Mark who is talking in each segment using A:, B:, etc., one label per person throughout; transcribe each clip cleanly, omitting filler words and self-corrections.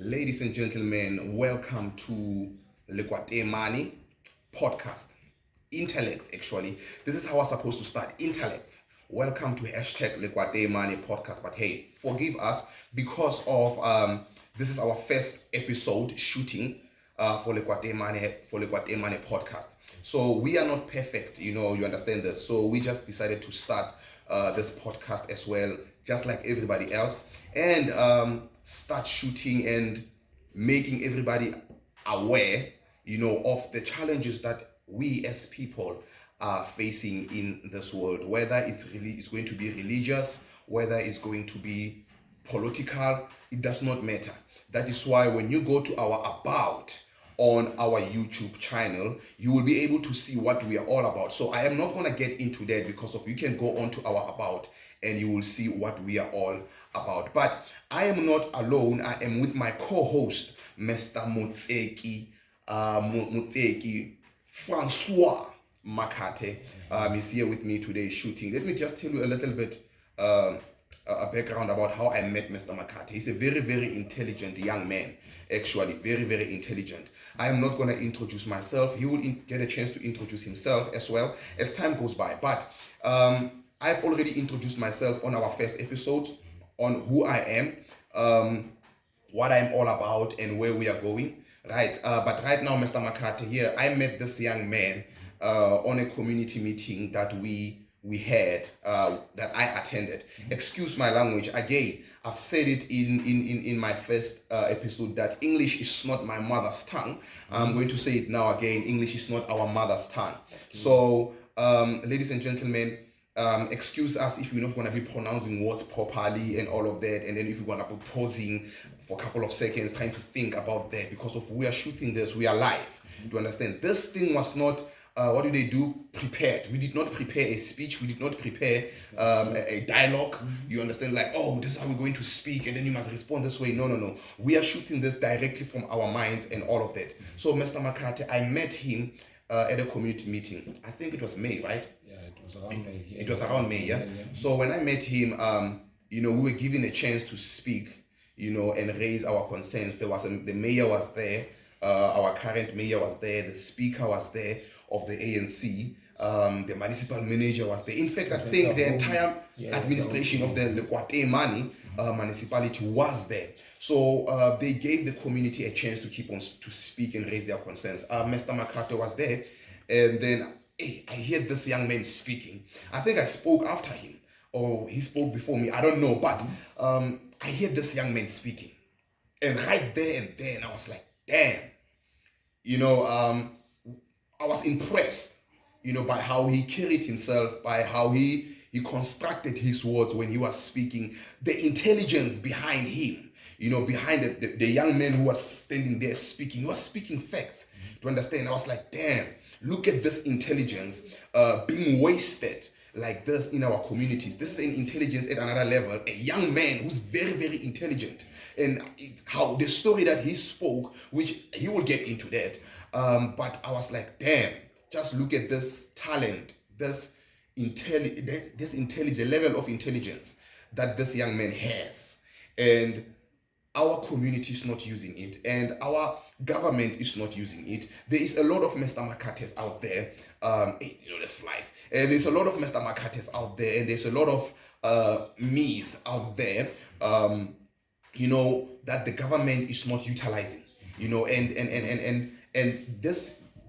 A: Ladies and gentlemen, welcome to Lekwa-Teemane podcast. Intellects, actually. This is how I'm supposed to start. Intellects. Welcome to #Lekwa-Teemane podcast. But hey, forgive us because of this is our first episode shooting for Lekwa-Teemane podcast. So we are not perfect, you understand this. So we just decided to start this podcast as well, just like everybody else, and start shooting and making everybody aware, of the challenges that we as people are facing in this world, whether it's going to be religious, whether it's going to be political, it does not matter. That is why when you go to our About on our YouTube channel, you will be able to see what we are all about. So I am not going to get into that because you can go on to our About and you will see what we are all about. But I am not alone. I am with my co-host, Mr. Motseki Francois Makate. Is here with me today shooting. Let me just tell you a little bit a background about how I met Mr. Makate. He's a very, very intelligent young man, actually, very, very intelligent. I am not going to introduce myself. He will get a chance to introduce himself as well as time goes by. But I've already introduced myself on our first episode on who I am, what I'm all about, and where we are going. Right, but right now, Mr. Makate here, I met this young man on a community meeting that we had, that I attended. Excuse my language. Again, I've said it in my first episode that English is not my mother's tongue. I'm going to say it now again. English is not our mother's tongue. So, ladies and gentlemen, excuse us if we're not going to be pronouncing words properly and all of that, and then if we're going to be pausing for a couple of seconds trying to think about that, because of we are shooting this, we are live. Do you understand? This thing was not what do they do? Prepared. We did not prepare a speech. We did not prepare a dialogue. You understand? Like, oh, this is how we're going to speak, and then you must respond this way. No. We are shooting this directly from our minds and all of that. So, Mr. Makate, I met him at a community meeting. I think it was May, right?
B: Yeah, it was around May. Yeah,
A: it was around May, yeah? So when I met him, we were given a chance to speak, and raise our concerns. The mayor was there, our current mayor was there, the speaker was there of the ANC, the municipal manager was there. In fact, I think the entire administration of the Lekwa-Teemane municipality was there. So they gave the community a chance to keep on to speak and raise their concerns. Mr. Makate was there, and then I heard this young man speaking. I think I spoke after him, or he spoke before me. I don't know, but I heard this young man speaking, and right there and then I was like, damn, I was impressed, by how he carried himself, by how he constructed his words when he was speaking, the intelligence behind him, behind the young man who was standing there speaking. He was speaking facts. To understand, I was like, damn, look at this intelligence being wasted like this in our communities. This is an intelligence at another level. A young man who's very, very intelligent. And how the story that he spoke, which he will get into that, but I was like, damn, just look at this talent, this intelligence, level of intelligence that this young man has. And our community is not using it, and our government is not using it. There is a lot of Mr. Makates out there. There's flies. And there's a lot of Mr. Makates out there, and there's a lot of me's out there, that the government is not utilizing. And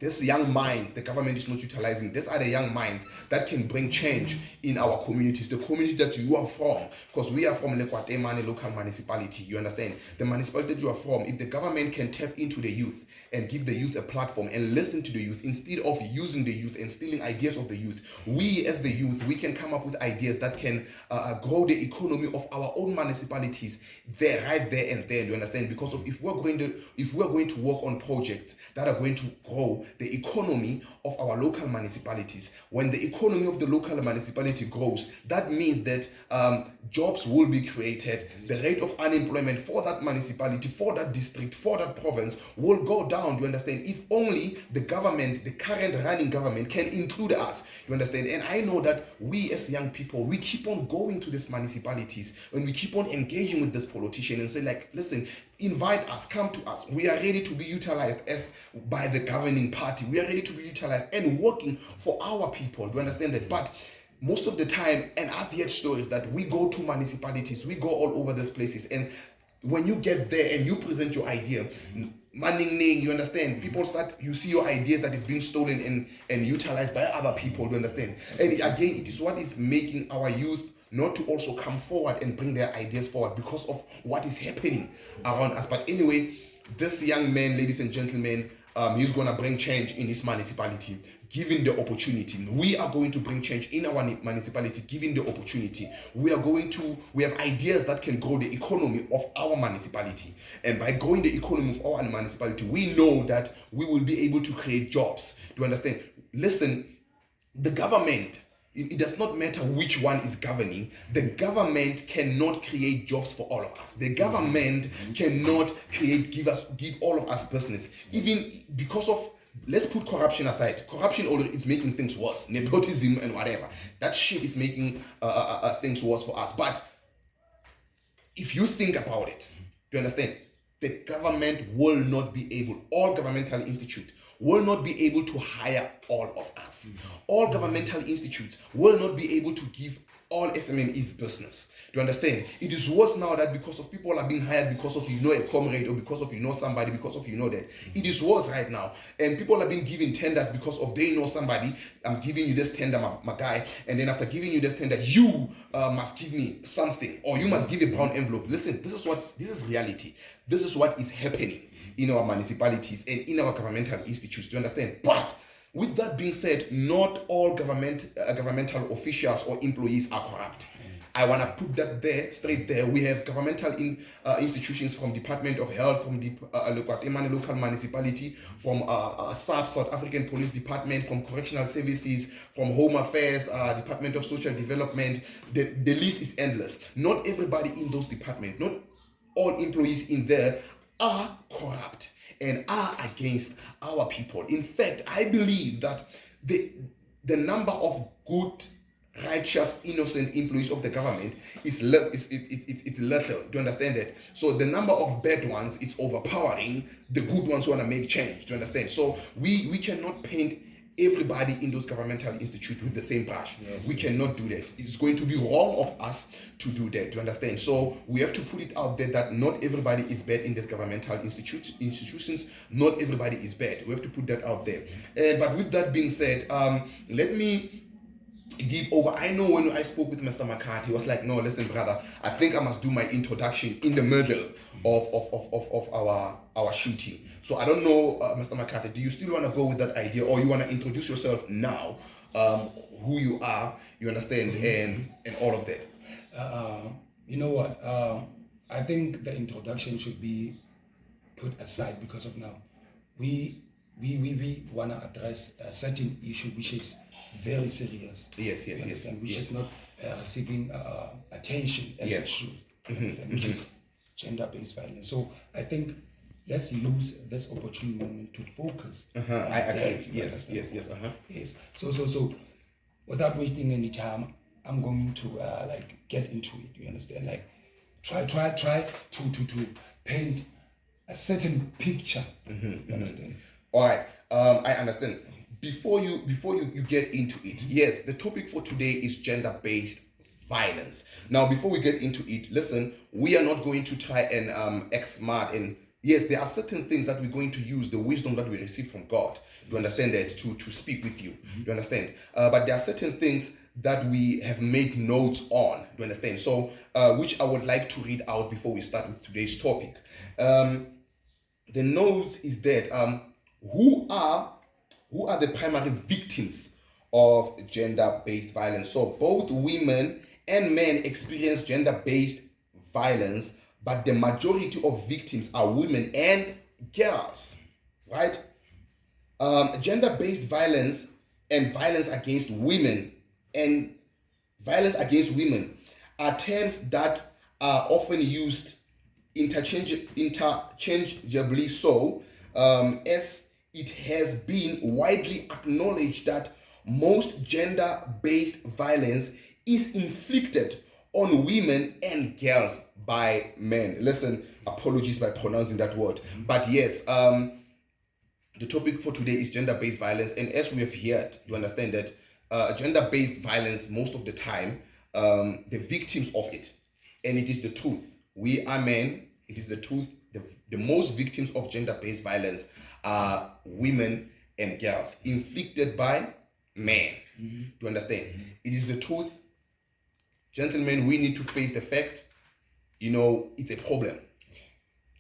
A: this young minds, the government is not utilizing. These are the young minds that can bring change in our communities, the community that you are from, because we are from Lekwa-Teemane local municipality, you understand? The municipality that you are from, if the government can tap into the youth and give the youth a platform and listen to the youth instead of using the youth and stealing ideas of the youth, we as the youth, we can come up with ideas that can grow the economy of our own municipalities right there and then, you understand? Because if we're going to work on projects that are going to grow the economy of our local municipalities. When the economy of the local municipality grows, that means that jobs will be created. The rate of unemployment for that municipality, for that district, for that province will go down. You understand? If only the government, the current running government, can include us. You understand? And I know that we as young people, we keep on going to these municipalities when we keep on engaging with this politician and say, like, listen, invite us, come to us. We are ready to be utilized as by the governing party. We are ready to be utilized and working for our people. Do you understand that? But most of the time, and I've heard stories that we go to municipalities, we go all over these places, and when you get there and you present your idea, you understand, people start, you see your ideas that is being stolen and utilized by other people. You understand? And again, it is what is making our youth not to also come forward and bring their ideas forward because of what is happening around us. But anyway, this young man, ladies and gentlemen, he's gonna bring change in his municipality, given the opportunity. We are going to bring change in our municipality, given the opportunity. We have ideas that can grow the economy of our municipality. And by growing the economy of our municipality, we know that we will be able to create jobs. Do you understand? Listen, the government, it does not matter which one is governing. The government cannot create jobs for all of us. The government cannot give all of us business. Even because of, let's put corruption aside. Corruption already is making things worse. Nepotism and whatever. That shit is making things worse for us. But if you think about it, do you understand? The government will not be able, all governmental institutes will not be able to hire all of us. All governmental institutes will not be able to give all SMMEs business. Do you understand? It is worse now that because of people are being hired because of a comrade or because of somebody, because of that. It is worse right now. And people are being given tenders because of they know somebody. I'm giving you this tender, my guy. And then after giving you this tender, you must give me something, or you must give a brown envelope. Listen, this is reality. This is what is happening in our municipalities and in our governmental institutes. Do you understand? But with that being said, not all governmental officials or employees are corrupt. I want to put that there, straight there. We have governmental institutions from Department of Health, from the Lekwa-Teemane local municipality, from SAP, South African Police Department, from Correctional Services, from Home Affairs, Department of Social Development. The list is endless. Not everybody in those departments, not all employees in there are corrupt and are against our people. In fact, I believe that the number of good, righteous, innocent employees of the government is little. Do you understand that? So the number of bad ones is overpowering the good ones who want to make change. Do you understand? So we cannot paint everybody in those governmental institutes with the same brush. We cannot do that. It's going to be wrong of us to do that. Do you understand? So we have to put it out there that not everybody is bad in these governmental institutions. Not everybody is bad. We have to put that out there. But with that being said, let me give over. I know when I spoke with Mr. McCarthy, he was like, no, listen, brother, I think I must do my introduction in the middle of our shooting. So I don't know, Mr. McCarthy, do you still want to go with that idea, or you want to introduce yourself now, who you are, you understand, and all of that?
B: You know what? I think the introduction should be put aside because of now. We want to address a certain issue which is very serious.
A: Yes.
B: Which is not receiving attention as it should. Which is gender-based violence. So I think let's use this opportune moment to focus.
A: I agree. Yes.
B: Yes. So without wasting any time, I'm going to get into it. You understand? Like try to paint a certain picture. You understand?
A: All right. I understand. Before you get into it, yes, the topic for today is gender-based violence. Now, before we get into it, listen, we are not going to try and act smart. And yes, there are certain things that we're going to use the wisdom that we receive from God. You understand that to speak with you. You understand? But there are certain things that we have made notes on. You understand? So, which I would like to read out before we start with today's topic. The notes is that who are the primary victims of gender-based violence? So both women and men experience gender-based violence, but the majority of victims are women and girls, right? Gender-based violence and violence against women are terms that are often used interchangeably, as it has been widely acknowledged that most gender-based violence is inflicted on women and girls by men. Listen, apologies by pronouncing that word, but yes, the topic for today is gender-based violence, and as we have heard, you understand that gender-based violence, most of the time, the victims of it, and it is the truth. We are men. It is the truth. The most victims of gender-based violence are women and girls, inflicted by men. Do you understand? It is the truth. Gentlemen, we need to face the fact, it's a problem.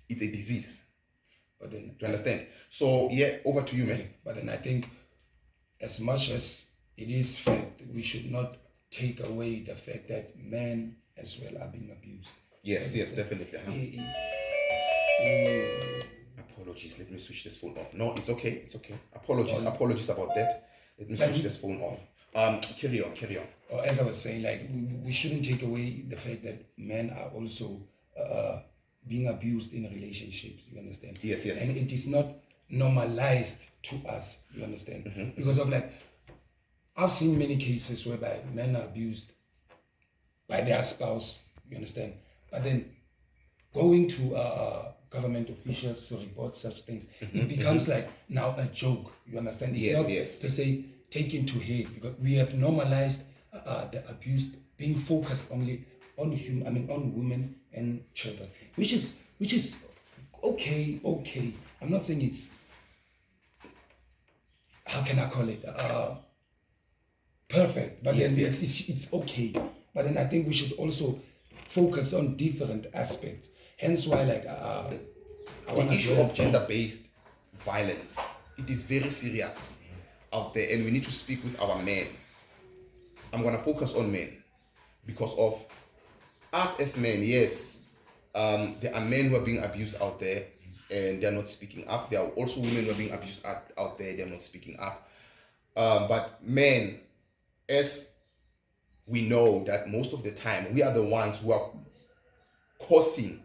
A: It's a disease.
B: But then,
A: Do you understand? So, yeah, over to you, man.
B: But then I think as much as it is fact, we should not take away the fact that men as well are being abused.
A: Yes, definitely. Apologies, let me switch this phone off. No, it's okay. Apologies about that. Let me switch this phone off. Carry on.
B: As I was saying, like we shouldn't take away the fact that men are also being abused in relationships. You understand?
A: Yes.
B: And it is not normalized to us. You understand? Because of I've seen many cases whereby men are abused by their spouse. You understand? But then going to government officials to report such things, it becomes now a joke. You understand? It's not to say taken to head, because we have normalized the abuse being focused only on women and children, which is okay. I'm not saying it's, how can I call it, perfect, but then it's okay. But then I think we should also focus on different aspects. Hence why
A: the issue of gender-based violence, it is very serious out there, and we need to speak with our men. I'm going to focus on men because of us as men. Yes, there are men who are being abused out there and they're not speaking up. There are also women who are being abused out there, they're not speaking up. But men, as we know that most of the time we are the ones who are causing,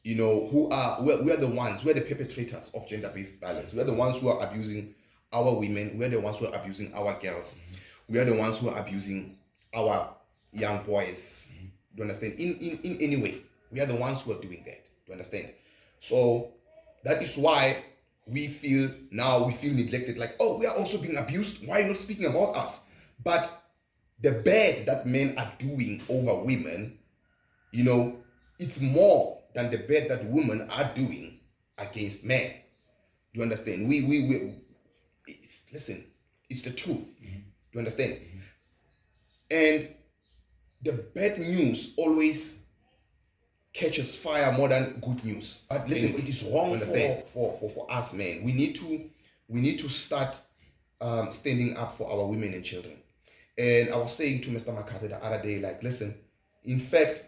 A: we are the perpetrators of gender-based violence. We are the ones who are abusing our women. We are the ones who are abusing our girls. We are the ones who are abusing our young boys. Do you understand? In any way, we are the ones who are doing that. Do you understand? So that is why we feel neglected. Like, oh, we are also being abused. Why are you not speaking about us? But the bad that men are doing over women, it's more than the bad that women are doing against men. Do you understand? Listen, it's the truth. Do you understand? And the bad news always catches fire more than good news. But listen, it is wrong for us men. We need to start standing up for our women and children. And I was saying to Mr. McCarthy the other day, listen, in fact,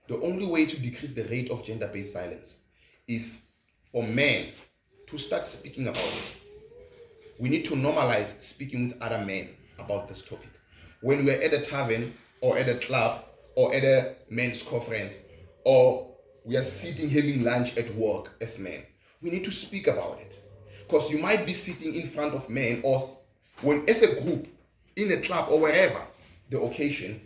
A: the only way to decrease the rate of gender-based violence is for men to start speaking about it. We need to normalize speaking with other men about this topic. When we're at a tavern or at a club or at a men's conference, or we are sitting having lunch at work as men, we need to speak about it. Because you might be sitting in front of men, or when as a group in a club or wherever the occasion,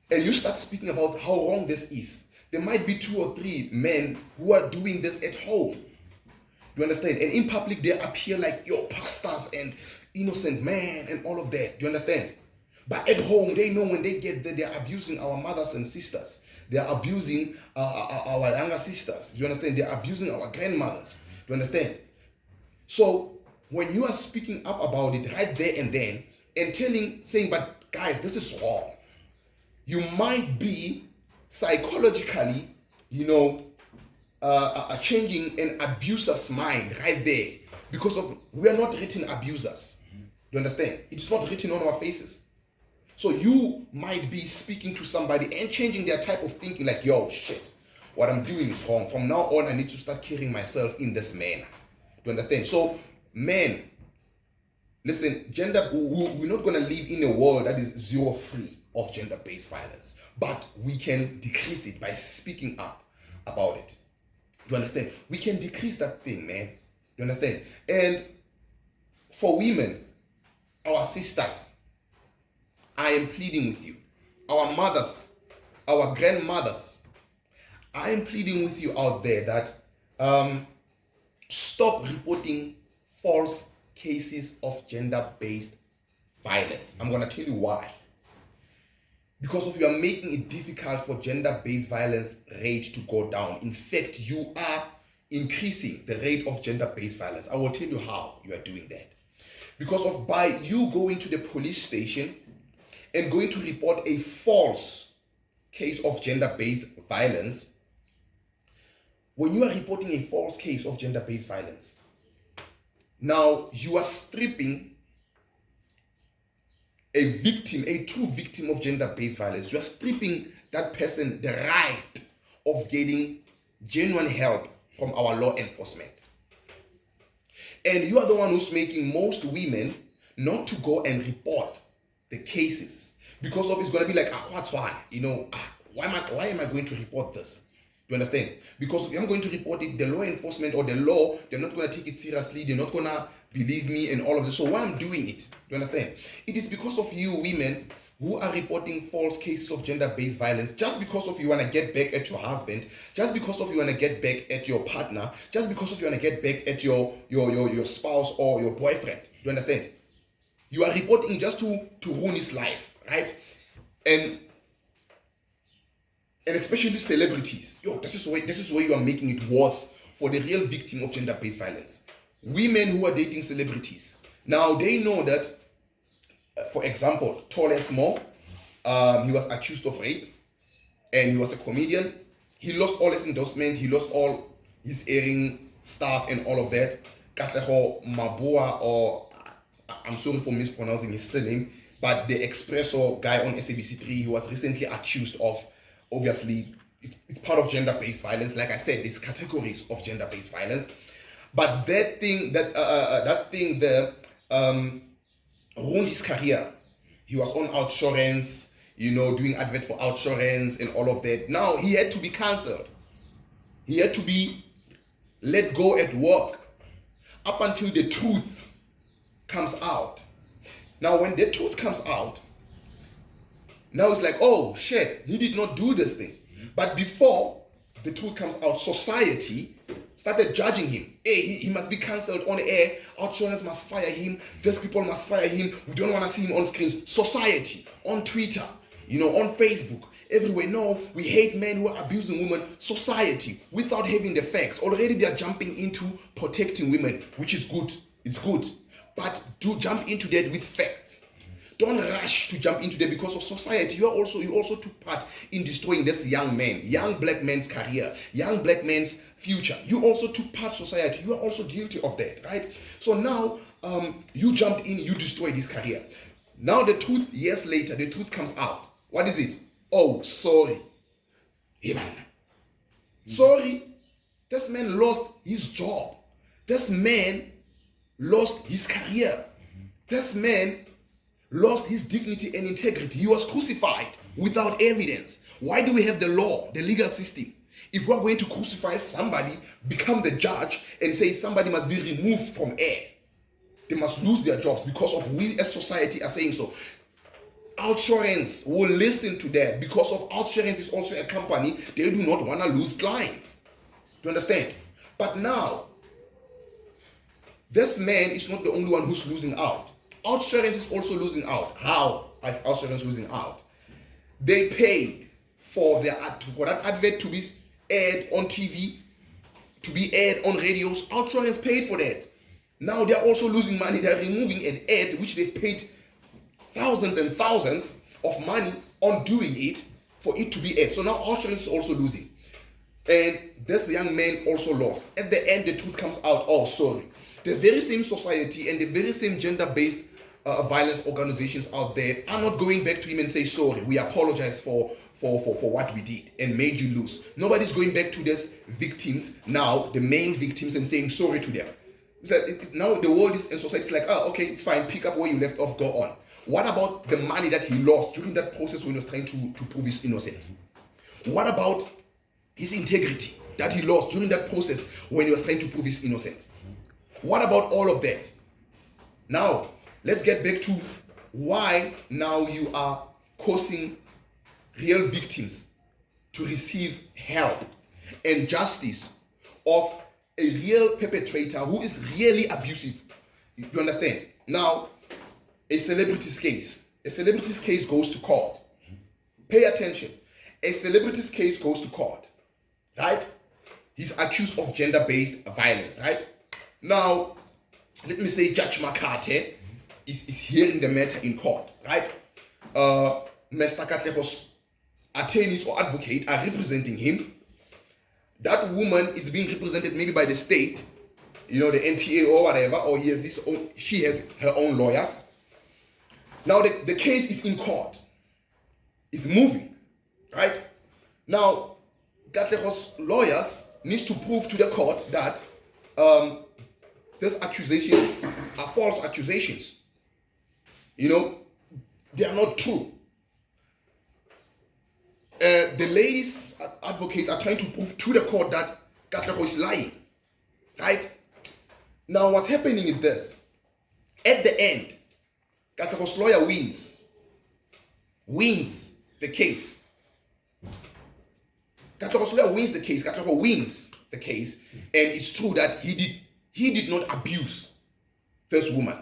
A: and you start speaking about how wrong this is, there might be 2 or 3 men who are doing this at home. Do you understand? And in public, they appear like your pastors and innocent men and all of that. Do you understand? But at home, they know when they get there, they are abusing our mothers and sisters. They are abusing our younger sisters. Do you understand? They are abusing our grandmothers. Do you understand? So when you are speaking up about it right there and then, and saying, but guys, this is wrong, you might be psychologically, changing an abuser's mind right there, because we are not written abusers. Do you understand? It's not written on our faces. So you might be speaking to somebody and changing their type of thinking, like, yo, shit, what I'm doing is wrong. From now on, I need to start carrying myself in this manner. Do you understand? So Men, listen, we're not going to live in a world that is zero free of gender-based violence, but we can decrease it by speaking up about it. You understand? We can decrease that thing, man. You understand? And for women, our sisters, I am pleading with you. Our mothers, our grandmothers, I am pleading with you out there that stop reporting false cases of gender-based violence. I'm going to tell you why. Because of you are making it difficult for gender-based violence rate to go down. In fact, you are increasing the rate of gender-based violence. I will tell you how you are doing that. Because of by you going to the police station and going to report a false case of gender-based violence, when you are reporting a false case of gender-based violence, now you are stripping a victim, a true victim of gender-based violence. You are stripping that person the right of getting genuine help from our law enforcement. And you are the one who's making most women not to go and report the cases because of it's going to be like, what's why? Why am I going to report this? You understand? Because if I'm going to report it, the law enforcement or the law, they're not going to take it seriously. They're not going to believe me and all of this. So why I'm doing it? You understand? It is because of you women who are reporting false cases of gender-based violence just because of you want to get back at your husband, just because of you want to get back at your partner, just because of you want to get back at your spouse or your boyfriend. You understand? You are reporting just to ruin his life, right? And especially celebrities. This is where you are making it worse for the real victim of gender-based violence. Women who are dating celebrities. Now they know that, for example, Tolesmo, he was accused of rape and he was a comedian. He lost all his endorsement, he lost all his airing stuff and all of that. Katleho Mabua, or I'm sorry for mispronouncing his surname, but the Espresso guy on SABC3, he was recently accused of, obviously, it's part of gender-based violence. Like I said, there's categories of gender-based violence. But that thing ruined his career. He was on Outsurance, doing advert for Outsurance and all of that. Now he had to be cancelled. He had to be let go at work up until the truth comes out. Now when the truth comes out, now it's like, oh shit, he did not do this thing. But before the truth comes out, society started judging him. Hey, he must be cancelled on air. Outsurance must fire him. These people must fire him. We don't want to see him on screens. Society, on Twitter, on Facebook, everywhere. No, we hate men who are abusing women. Society, without having the facts. Already they are jumping into protecting women, which is good. It's good. But do jump into that with facts. Don't rush to jump into that because of society. You also took part in destroying this young black man's career, young black man's future. You also took part society. You are also guilty of that, right? So now you jumped in, you destroyed his career. Now the truth, years later, the truth comes out. What is it? Oh, sorry. Sorry. This man lost his job. This man lost his career. This man lost his dignity and integrity. He was crucified without evidence. Why do we have the law, the legal system? If we're going to crucify somebody, become the judge and say somebody must be removed from air, they must lose their jobs because of we as society are saying so. Outsurance will listen to that because of Outsurance is also a company. They do not want to lose clients. Do you understand? But now, this man is not the only one who's losing out. Outsurance is also losing out. How is Outsurance losing out? They paid for that advert to be aired on TV, to be aired on radios. Outsurance paid for that. Now they're also losing money. They're removing an ad which they paid thousands and thousands of money on doing it for it to be aired. So now Outsurance is also losing. And this young man also lost. At the end, the truth comes out. Oh, sorry. The very same society and the very same gender-based violence organizations out there are not going back to him and say, sorry, we apologize for what we did and made you lose. Nobody's going back to these victims now, the male victims, and saying sorry to them. Now the world is, and society is like, oh, okay, it's fine, pick up where you left off, go on. What about the money that he lost during that process when he was trying to prove his innocence? What about his integrity that he lost during that process when he was trying to prove his innocence? What about all of that? Now, let's get back to why now you are causing real victims to receive help and justice of a real perpetrator who is really abusive. You understand? Now, a celebrity's case goes to court. Pay attention. A celebrity's case goes to court, right? He's accused of gender-based violence, right? Now, let me say Judge Makate is hearing the matter in court, right? Mr. Katleho's attorneys or advocate are representing him. That woman is being represented maybe by the state, the NPA or whatever, or she has her own lawyers. Now the case is in court. It's moving, right? Now, Katleho's lawyers needs to prove to the court that these accusations are false accusations. They are not true. The ladies advocates are trying to prove to the court that Katleho is lying, right? Now what's happening is this. At the end, Katleho's lawyer wins the case. Katleho's lawyer wins the case. Katleho wins the case, and it's true that he did not abuse this woman.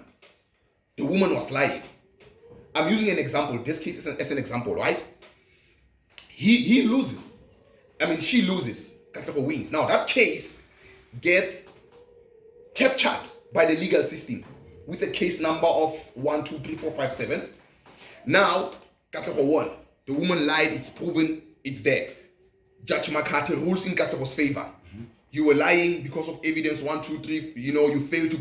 A: The woman was lying. I'm using an example. This case is as an example, right? He loses. She loses. Katleho wins. Now that case gets captured by the legal system with a case number of 1234557. Now Katleho won. The woman lied. It's proven. It's there. Judge Makate rules in Katleho's favor. You were lying because of evidence 1, 2, 3. You failed to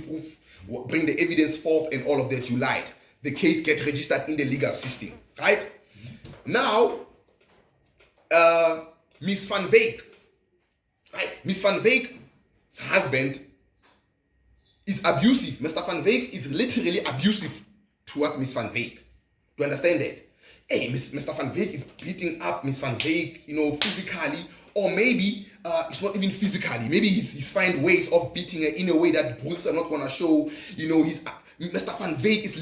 A: bring the evidence forth and all of that. You lied. The case gets registered in the legal system, right? Now, Miss Van Wyk, right? Miss Van Wyk's husband is abusive. Mr. Van Wyk is literally abusive towards Miss Van Wyk. Do you understand that? Hey, Mr. Van Wyk is beating up Miss Van Wyk, physically, or maybe it's not even physically. Maybe he's find ways of beating her in a way that police are not gonna show. Mr. Van Wyk is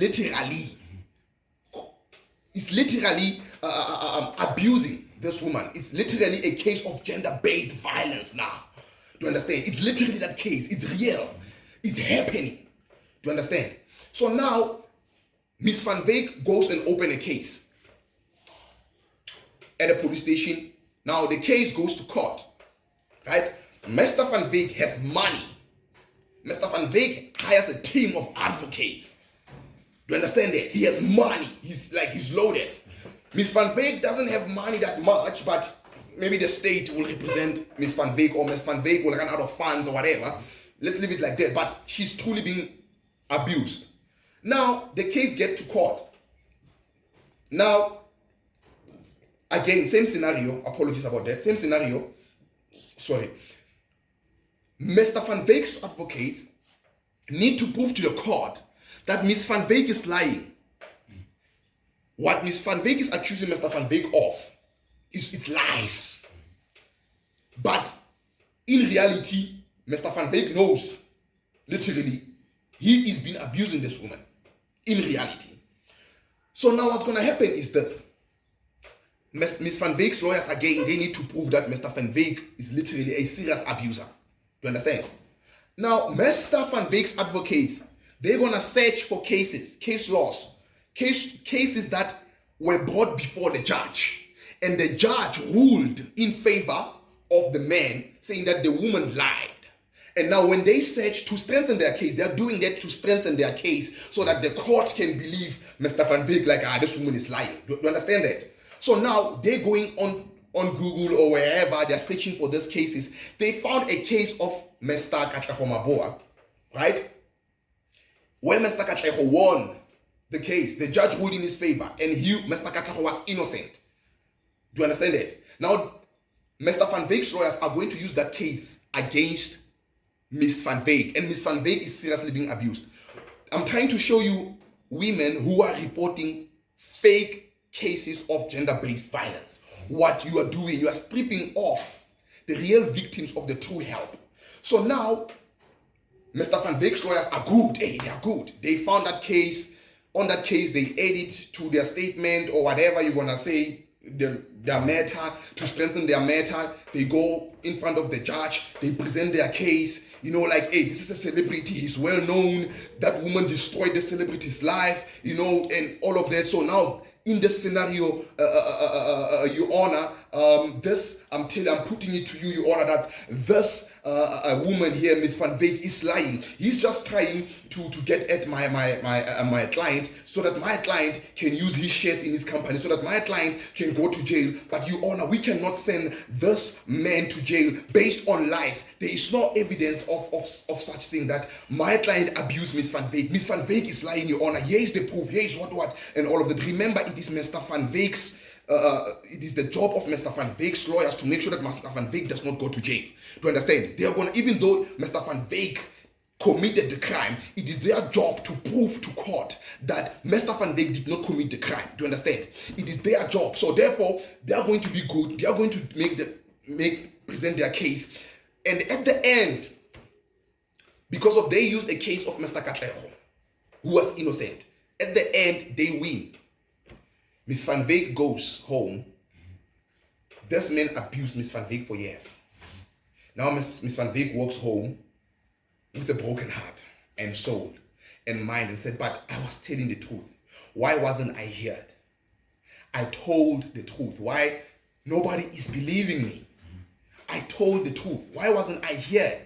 A: literally abusing this woman. It's literally a case of gender-based violence now. Do you understand? It's literally that case. It's real. It's happening. Do you understand? So now, Miss Van Wyk goes and opens a case at a police station. Now the case goes to court, right? Mr. Van Wyk has money. Mr. Van Wyk hires a team of advocates. Do you understand that? He has money. He's loaded. Miss Van Wyk doesn't have money that much, but maybe the state will represent Miss Van Wyk, or Miss Van Wyk will run out of funds or whatever. Let's leave it like that. But she's truly being abused. Now the case gets to court. Now, again, same scenario. Apologies about that. Same scenario. Sorry. Mr. Van Wyk's advocates need to prove to the court that Miss Van Wyk is lying. What Miss Van Wyk is accusing Mr. Van Wyk of is lies. But in reality, Mr. Van Wyk knows, literally, he is been abusing this woman. In reality. So now what's going to happen is this. Miss Van Wyk's lawyers, again, they need to prove that Mr. Van Wyk is literally a serious abuser. Do you understand? Now, Mr. Van Wyk's advocates, they're going to search for cases, case laws, cases that were brought before the judge. And the judge ruled in favor of the man, saying that the woman lied. And now when they search to strengthen their case, they're doing that to strengthen their case so that the court can believe Mr. Van Wyk, this woman is lying. Do you understand that? So now they're going on Google or wherever they're searching for these cases. They found a case of Mr. Katleho Maboa, right? When Mr. Katleho won the case, the judge ruled in his favor, and Mr. Katleho was innocent. Do you understand that? Now, Mr. Van Wyk's lawyers are going to use that case against Miss Van Wyk, and Miss Van Wyk is seriously being abused. I'm trying to show you women who are reporting fake cases of gender-based violence. What you are doing, you are stripping off the real victims of the true help. So now, Mr. Van Wyk's lawyers are good. Hey, they are good. They found that case. On that case, they add it to their statement or whatever you're going to say, their matter, to strengthen their matter. They go in front of the judge. They present their case. You know, like, hey, this is a celebrity. He's well known. That woman destroyed the celebrity's life, you know, and all of that. So now, in this scenario, Your Honor, I'm putting it to you, Your Honor, that this woman here, Miss Van Wyk, is lying. He's just trying to get at my client so that my client can use his shares in his company, so that my client can go to jail. But Your Honor, we cannot send this man to jail based on lies. There is no evidence of such thing that my client abused Miss Van Wyk. Miss Van Wyk is lying, Your Honor. Here is the proof. Here is what, and all of that. Remember, it is Mr. Van Wyk's. It is the job of Mr. Van Wyk's lawyers to make sure that Mr. Van Wyk does not go to jail. To understand, they are going to, even though Mr. Van Wyk committed the crime, it is their job to prove to court that Mr. Van Wyk did not commit the crime. Do you understand? It is their job. So therefore, they are going to be good. They are going to present their case, and at the end, because of they used a case of Mr. Katlego, who was innocent. At the end, they win. Miss Van Wyk goes home. This man abused Miss Van Wyk for years. Now Miss Van Wyk walks home with a broken heart and soul and mind and said, but I was telling the truth. Why wasn't I heard? I told the truth. Why nobody is believing me? I told the truth. Why wasn't I heard?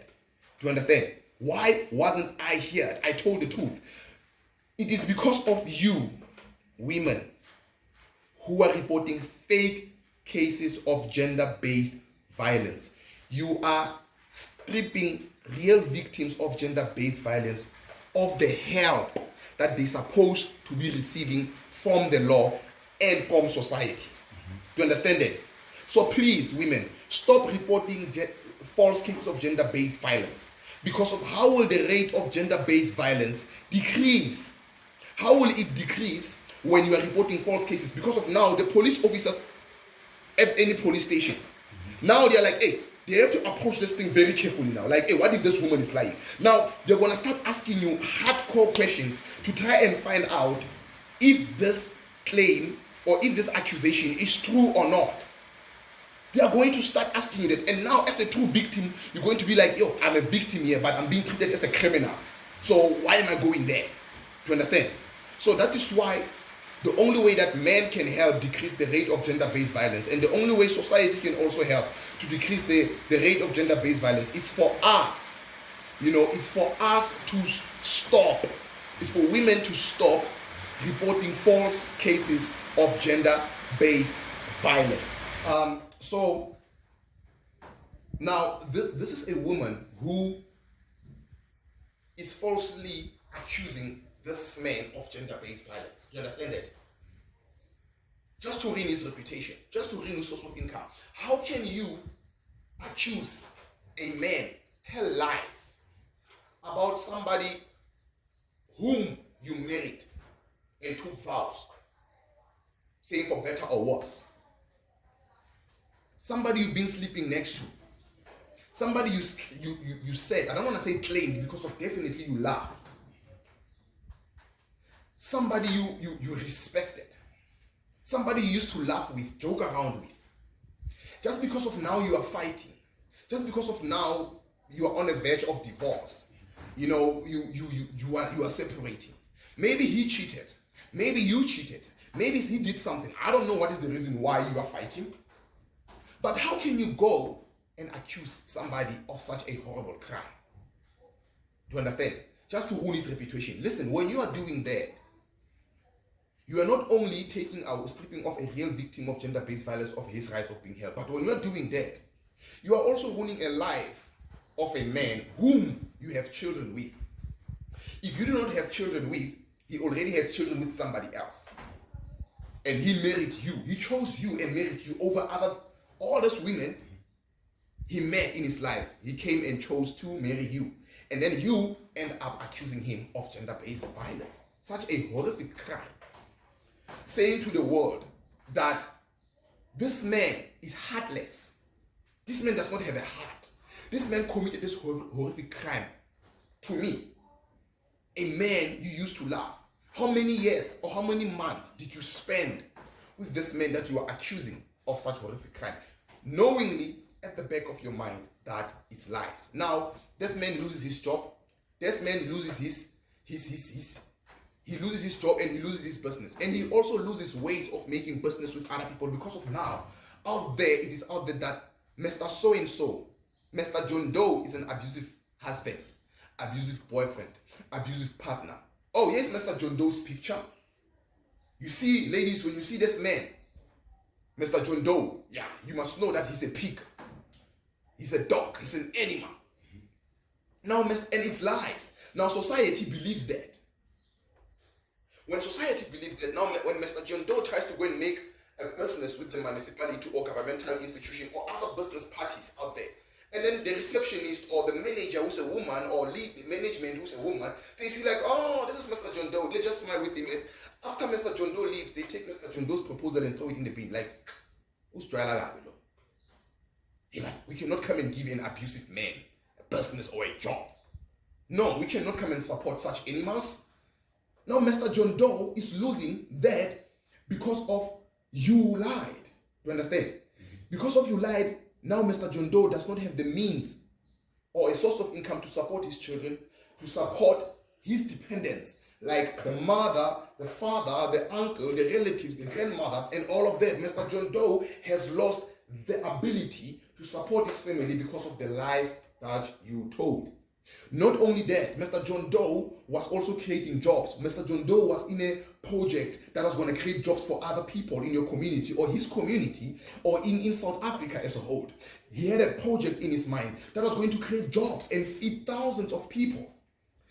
A: Do you understand? Why wasn't I heard? I told the truth. It is because of you, women, who are reporting fake cases of gender-based violence. You are stripping real victims of gender-based violence of the help that they're supposed to be receiving from the law and from society. Do you understand that? So please, women, stop reporting false cases of gender-based violence. Because of how will the rate of gender-based violence decrease? How will it decrease when you are reporting false cases? Because of now, the police officers at any police station, now they're like, hey, they have to approach this thing very carefully now. Like, hey, what if this woman is lying? Now, they're going to start asking you hardcore questions to try and find out if this claim or if this accusation is true or not. They are going to start asking you that. And now, as a true victim, you're going to be like, yo, I'm a victim here, but I'm being treated as a criminal. So why am I going there? Do you understand? So that is why the only way that men can help decrease the rate of gender-based violence, and the only way society can also help to decrease the rate of gender-based violence, is for us, is for us to stop, is for women to stop reporting false cases of gender-based violence. So now this is a woman who is falsely accusing this man of gender-based violence. You understand that? Just to ruin his reputation, just to ruin his source of income. How can you accuse a man, tell lies about somebody whom you married and took vows, saying for better or worse? Somebody you've been sleeping next to. Somebody you said, I don't want to say claimed because of definitely you laughed. Somebody you respected. Somebody you used to laugh with, joke around with. Just because of now you are fighting. Just because of now you are on the verge of divorce. You are separating. Maybe he cheated. Maybe you cheated. Maybe he did something. I don't know what is the reason why you are fighting. But how can you go and accuse somebody of such a horrible crime? Do you understand? Just to ruin his reputation. Listen, when you are doing that, you are not only stripping off a real victim of gender-based violence of his rights of being held, but when you are doing that, you are also ruining a life of a man whom you have children with. If you do not have children with, he already has children with somebody else. And he married you. He chose you and married you over all those women. he met in his life, he came and chose to marry you. And then you end up accusing him of gender-based violence. Such a horrific crime. Saying to the world that this man is heartless. This man does not have a heart. This man committed this horrific crime to me, a man you used to love. How many years or how many months did you spend with this man that you are accusing of such horrific crime, knowingly at the back of your mind that it's lies? Now, this man loses his job. This man loses he loses his job and he loses his business. And he also loses ways of making business with other people because of now, it is out there that Mr. So-and-so, Mr. John Doe is an abusive husband, abusive boyfriend, abusive partner. Oh, yes, Mr. John Doe's picture. You see, ladies, when you see this man, Mr. John Doe, yeah, you must know that he's a pig. He's a dog. He's an animal. Now, and it's lies. Now, society believes that. When society believes that, now when Mr. John Doe tries to go and make a business with the municipality or governmental institution or other business parties out there, and then the receptionist or the manager who's a woman or lead management who's a woman, they see like, oh, this is Mr. John Doe. They just smile with him. And after Mr. John Doe leaves, they take Mr. John Doe's proposal and throw it in the bin. Like, who's dry? We cannot come and give an abusive man a business or a job. No, we cannot come and support such animals. Now Mr. John Doe is losing that because of you lied. Do you understand? Mm-hmm. Because of you lied, now Mr. John Doe does not have the means or a source of income to support his children, to support his dependents, like the mother, the father, the uncle, the relatives, the grandmothers, and all of that. Mr. John Doe has lost the ability to support his family because of the lies that you told. Not only that, Mr. John Doe was also creating jobs. Mr. John Doe was in a project that was going to create jobs for other people in your community or his community or in South Africa as a whole. He had a project in his mind that was going to create jobs and feed thousands of people.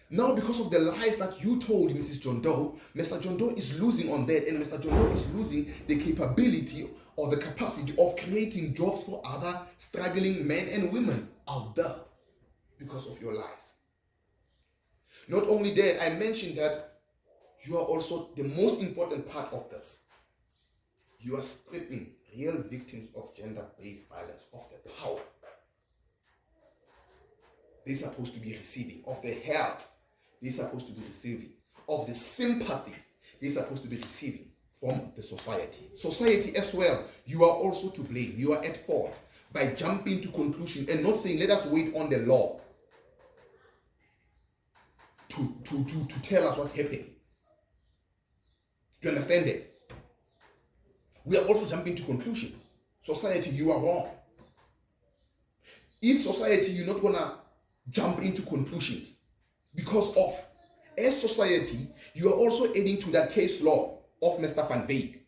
A: Now, because of the lies that you told Mrs. John Doe, Mr. John Doe is losing on that, and Mr. John Doe is losing the capability or the capacity of creating jobs for other struggling men and women out there because of your lies. Not only that, I mentioned that you are also the most important part of this. You are stripping real victims of gender-based violence of the power they're supposed to be receiving, of the help they're supposed to be receiving, of the sympathy they're supposed to be receiving from the society. Society as well, you are also to blame. You are at fault by jumping to conclusion and not saying, let us wait on the law to tell us what's happening. Do you understand that? We are also jumping to conclusions. Society, you are wrong. If society, you're not gonna jump into conclusions because of, as society, you are also adding to that case law of Mr. Van Wyk.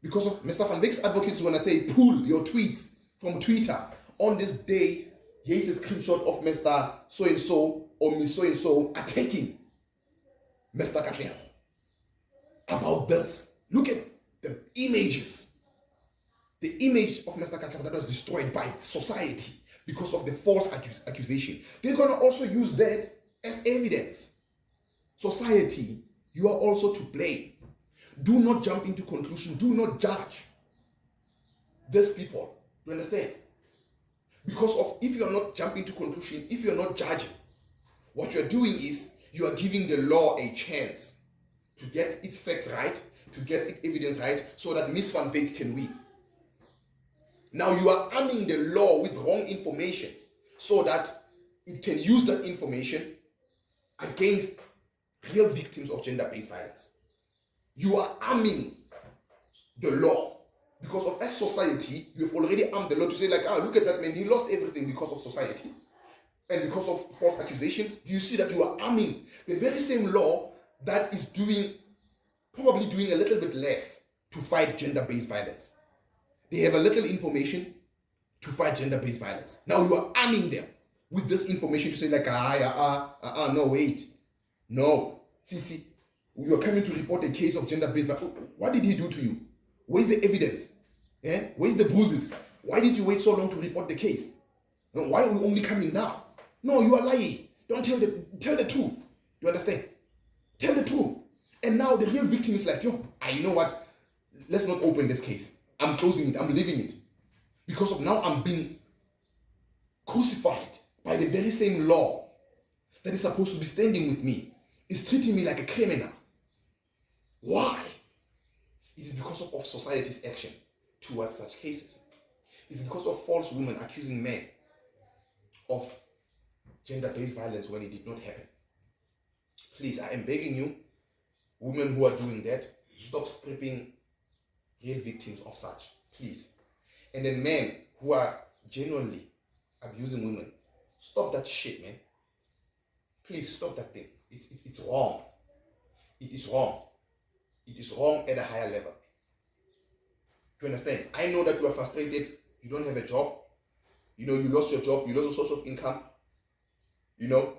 A: Because of Mr. Van Wyk's advocates gonna say, pull your tweets from Twitter. On this day, here's a screenshot of Mr. So-and-so or Miss So-and-so attacking Mr. Katlego about this. Look at the images. The image of Mr. Katlego that was destroyed by society because of the false accusation. They're going to also use that as evidence. Society, you are also to blame. Do not jump into conclusion. Do not judge these people. Do you understand? Because of, if you are not jumping to conclusion, if you are not judging, what you are doing is you are giving the law a chance to get its facts right, to get its evidence right, so that Miss Van Wyk can win. Now you are arming the law with wrong information so that it can use that information against real victims of gender-based violence. You are arming the law because of, as society, you have already armed the law to say like, look at that man, he lost everything because of society and because of false accusations. Do you see that you are arming the very same law that is probably doing a little bit less to fight gender-based violence? They have a little information to fight gender-based violence. Now you are arming them with this information to say like, no, wait. No. See, you are coming to report a case of gender-based violence. What did he do to you? Where's the evidence? Where's the bruises? Why did you wait so long to report the case? Then why are we only coming now? No, you are lying. Don't tell the truth. You understand? Tell the truth. And now the real victim is like, yo, you know what? Let's not open this case. I'm closing it. I'm leaving it. Because of now I'm being crucified by the very same law that is supposed to be standing with me. It's treating me like a criminal. Why? It is because of society's action towards such cases. It's because of false women accusing men of gender-based violence when it did not happen. Please, I am begging you, women who are doing that, stop stripping real victims of such. Please. And then men who are genuinely abusing women, stop that shit, man. Please stop that thing. It's wrong. It is wrong. It is wrong at a higher level. Do you understand? I know that you are frustrated. You don't have a job. You know, you lost your job. You lost a source of income. You know,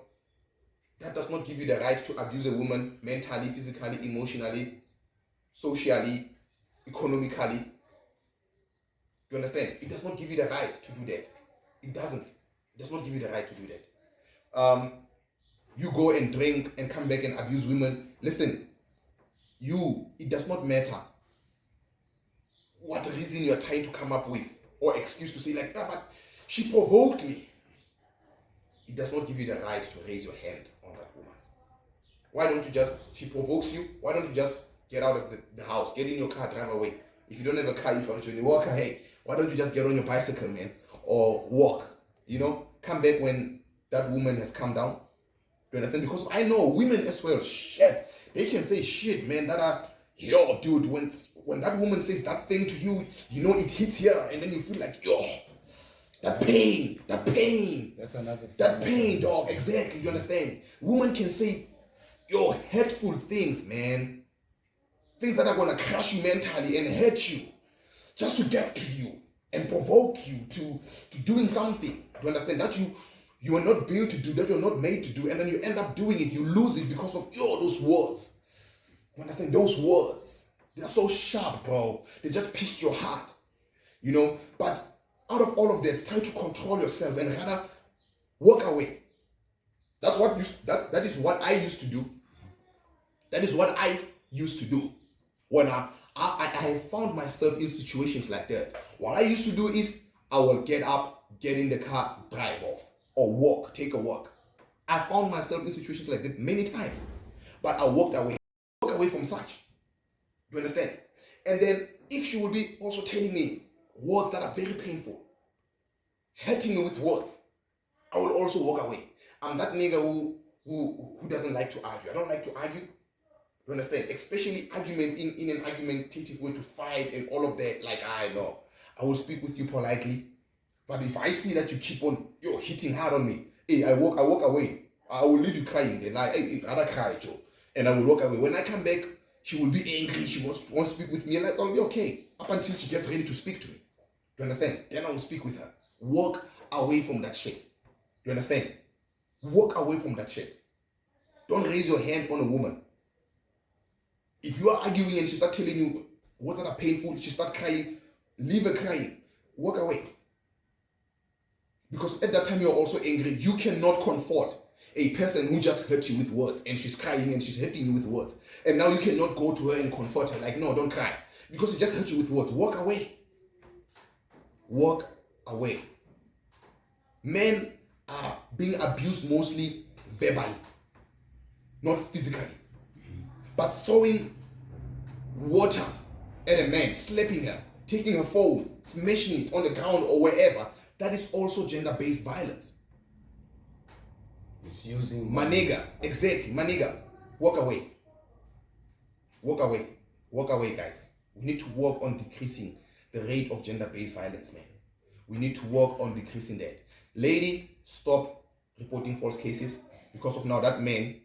A: that does not give you the right to abuse a woman mentally, physically, emotionally, socially, economically. Do you understand? It does not give you the right to do that. It doesn't. It does not give you the right to do that. You go and drink and come back and abuse women. Listen, it does not matter what reason you're trying to come up with or excuse to say like, but she provoked me. It does not give you the right to raise your hand on that woman. Why don't you she provokes you, why don't you just get out of the house, get in your car, drive away? If you don't have a car, if you're a walker, hey, why don't you just get on your bicycle, man, or walk, come back when that woman has come down. Do you understand? Because I know women as well, shit, they can say shit, man, yo, dude, when that woman says that thing to you, it hits here, and then you feel like, yo, that pain.
B: That's another.
A: That pain, dog, exactly, you understand? Women can say, yo, hurtful things, man. Things that are going to crush you mentally and hurt you, just to get to you and provoke you to doing something. Do you understand? That you are not built to do, that you're not made to do, and then you end up doing it, you lose it because of those words. You understand? Those words, they are so sharp, bro. They just pierced your heart, But out of all of that, try to control yourself and rather walk away. That is what I used to do. That is what I used to do when I found myself in situations like that. What I used to do is I will get up, get in the car, drive off, or walk, take a walk. I found myself in situations like that many times, but I walked away from such. Do you understand? And then if she would be also telling me words that are very painful, hurting me with words, I will also walk away. I'm that nigga who doesn't like to argue. I don't like to argue. You understand? Especially arguments in an argumentative way to fight and all of that. Like, I know. I will speak with you politely. But if I see that you keep on hitting hard on me, I walk away. I will leave you crying. Then I'll cry, Joe. And I will walk away. When I come back, she will be angry. She wants to speak with me. And I'll be okay. Up until she gets ready to speak to me. Do you understand? Then I will speak with her. Walk away from that shit. Do you understand? Walk away from that shit. Don't raise your hand on a woman. If you are arguing and she starts telling you words that are painful, she starts crying, leave her crying. Walk away. Because at that time you're also angry. You cannot comfort a person who just hurt you with words and she's crying and she's hurting you with words. And now you cannot go to her and comfort her like, no, don't cry. Because she just hurt you with words. Walk away. Walk away. Men are being abused mostly verbally, not physically. But throwing water at a man, slapping her, taking her phone, smashing it on the ground or wherever, that is also gender-based violence.
B: Misusing.
A: Maniga, exactly, maniga. Walk away. Walk away. Walk away, guys. We need to work on decreasing the rate of gender-based violence, man. We need to work on decreasing that. Lady, stop reporting false cases because of now that man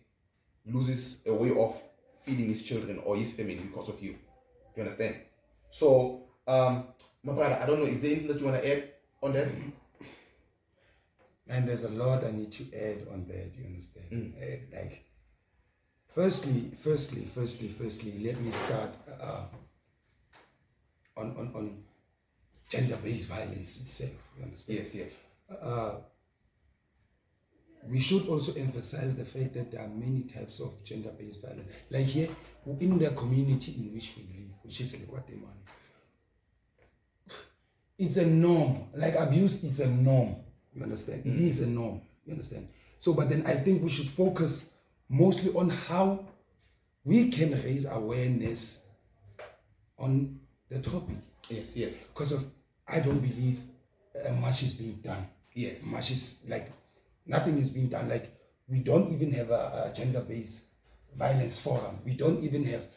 A: loses a way of feeding his children or his family because of you. You understand? So, my brother, I don't know, is there anything that you want to add on that?
B: And there's a lot I need to add on that, you understand? Like, firstly, let me start on gender-based violence itself, you understand?
A: Yes.
B: we should also emphasize the fact that there are many types of gender-based violence. Like here, in the community in which we live, which is Lekwa-Teemane, it's a norm. Like abuse is a norm. You understand? It is a norm. You understand? So, but then I think we should focus mostly on how we can raise awareness on the topic.
A: Yes, yes.
B: Because I don't believe much is being done.
A: Yes.
B: Much is like, nothing is being done. Like, we don't even have a gender-based violence forum. We don't even have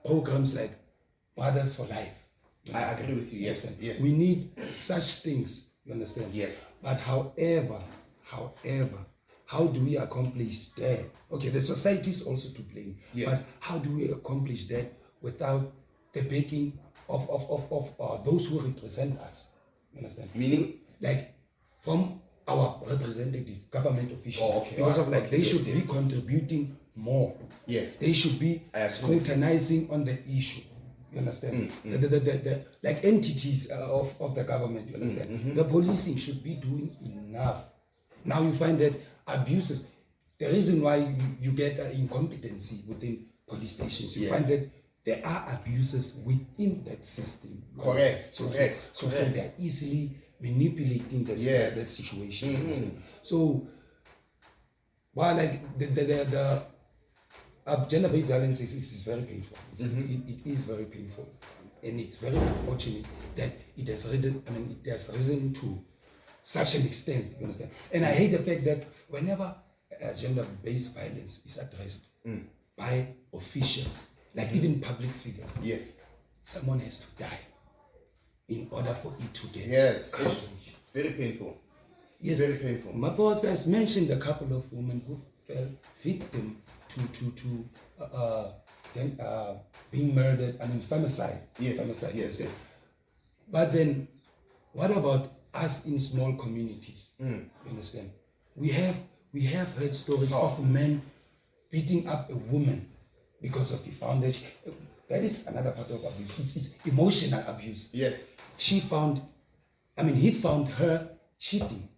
B: programs like Brothers for Life.
A: I agree with you. Yes, yes.
B: We need such things. You understand?
A: Yes.
B: But however, how do we accomplish that? Okay, the society is also to blame.
A: Yes.
B: But how do we accomplish that without the backing of those who represent us? You understand?
A: Meaning?
B: Like from our representative government officials.
A: Oh, okay.
B: Because of like they
A: yes,
B: should
A: yes.
B: be contributing more.
A: Yes.
B: They should be scrutinizing on the issue. You understand? The like entities of the government, you understand? The policing should be doing enough. Now you find that abuses, the reason why you get incompetency within police stations, you find that there are abuses within that system.
A: Correct.
B: So they're easily manipulating that situation. You understand? So, while like the gender-based violence is very painful. It is very painful, and it's very unfortunate that it has risen to such an extent. You understand? And I hate the fact that whenever gender-based violence is addressed by officials, like even public figures, someone has to die in order for it to get coverage.
A: It's very painful.
B: Yes,
A: very painful.
B: My boss has mentioned a couple of women who fell victim to being murdered, femicide. Femicide,
A: yes.
B: But then, what about us in small communities? You understand? We have heard stories of men beating up a woman because of he found that that is another part of abuse. It's emotional abuse.
A: Yes.
B: He found her cheating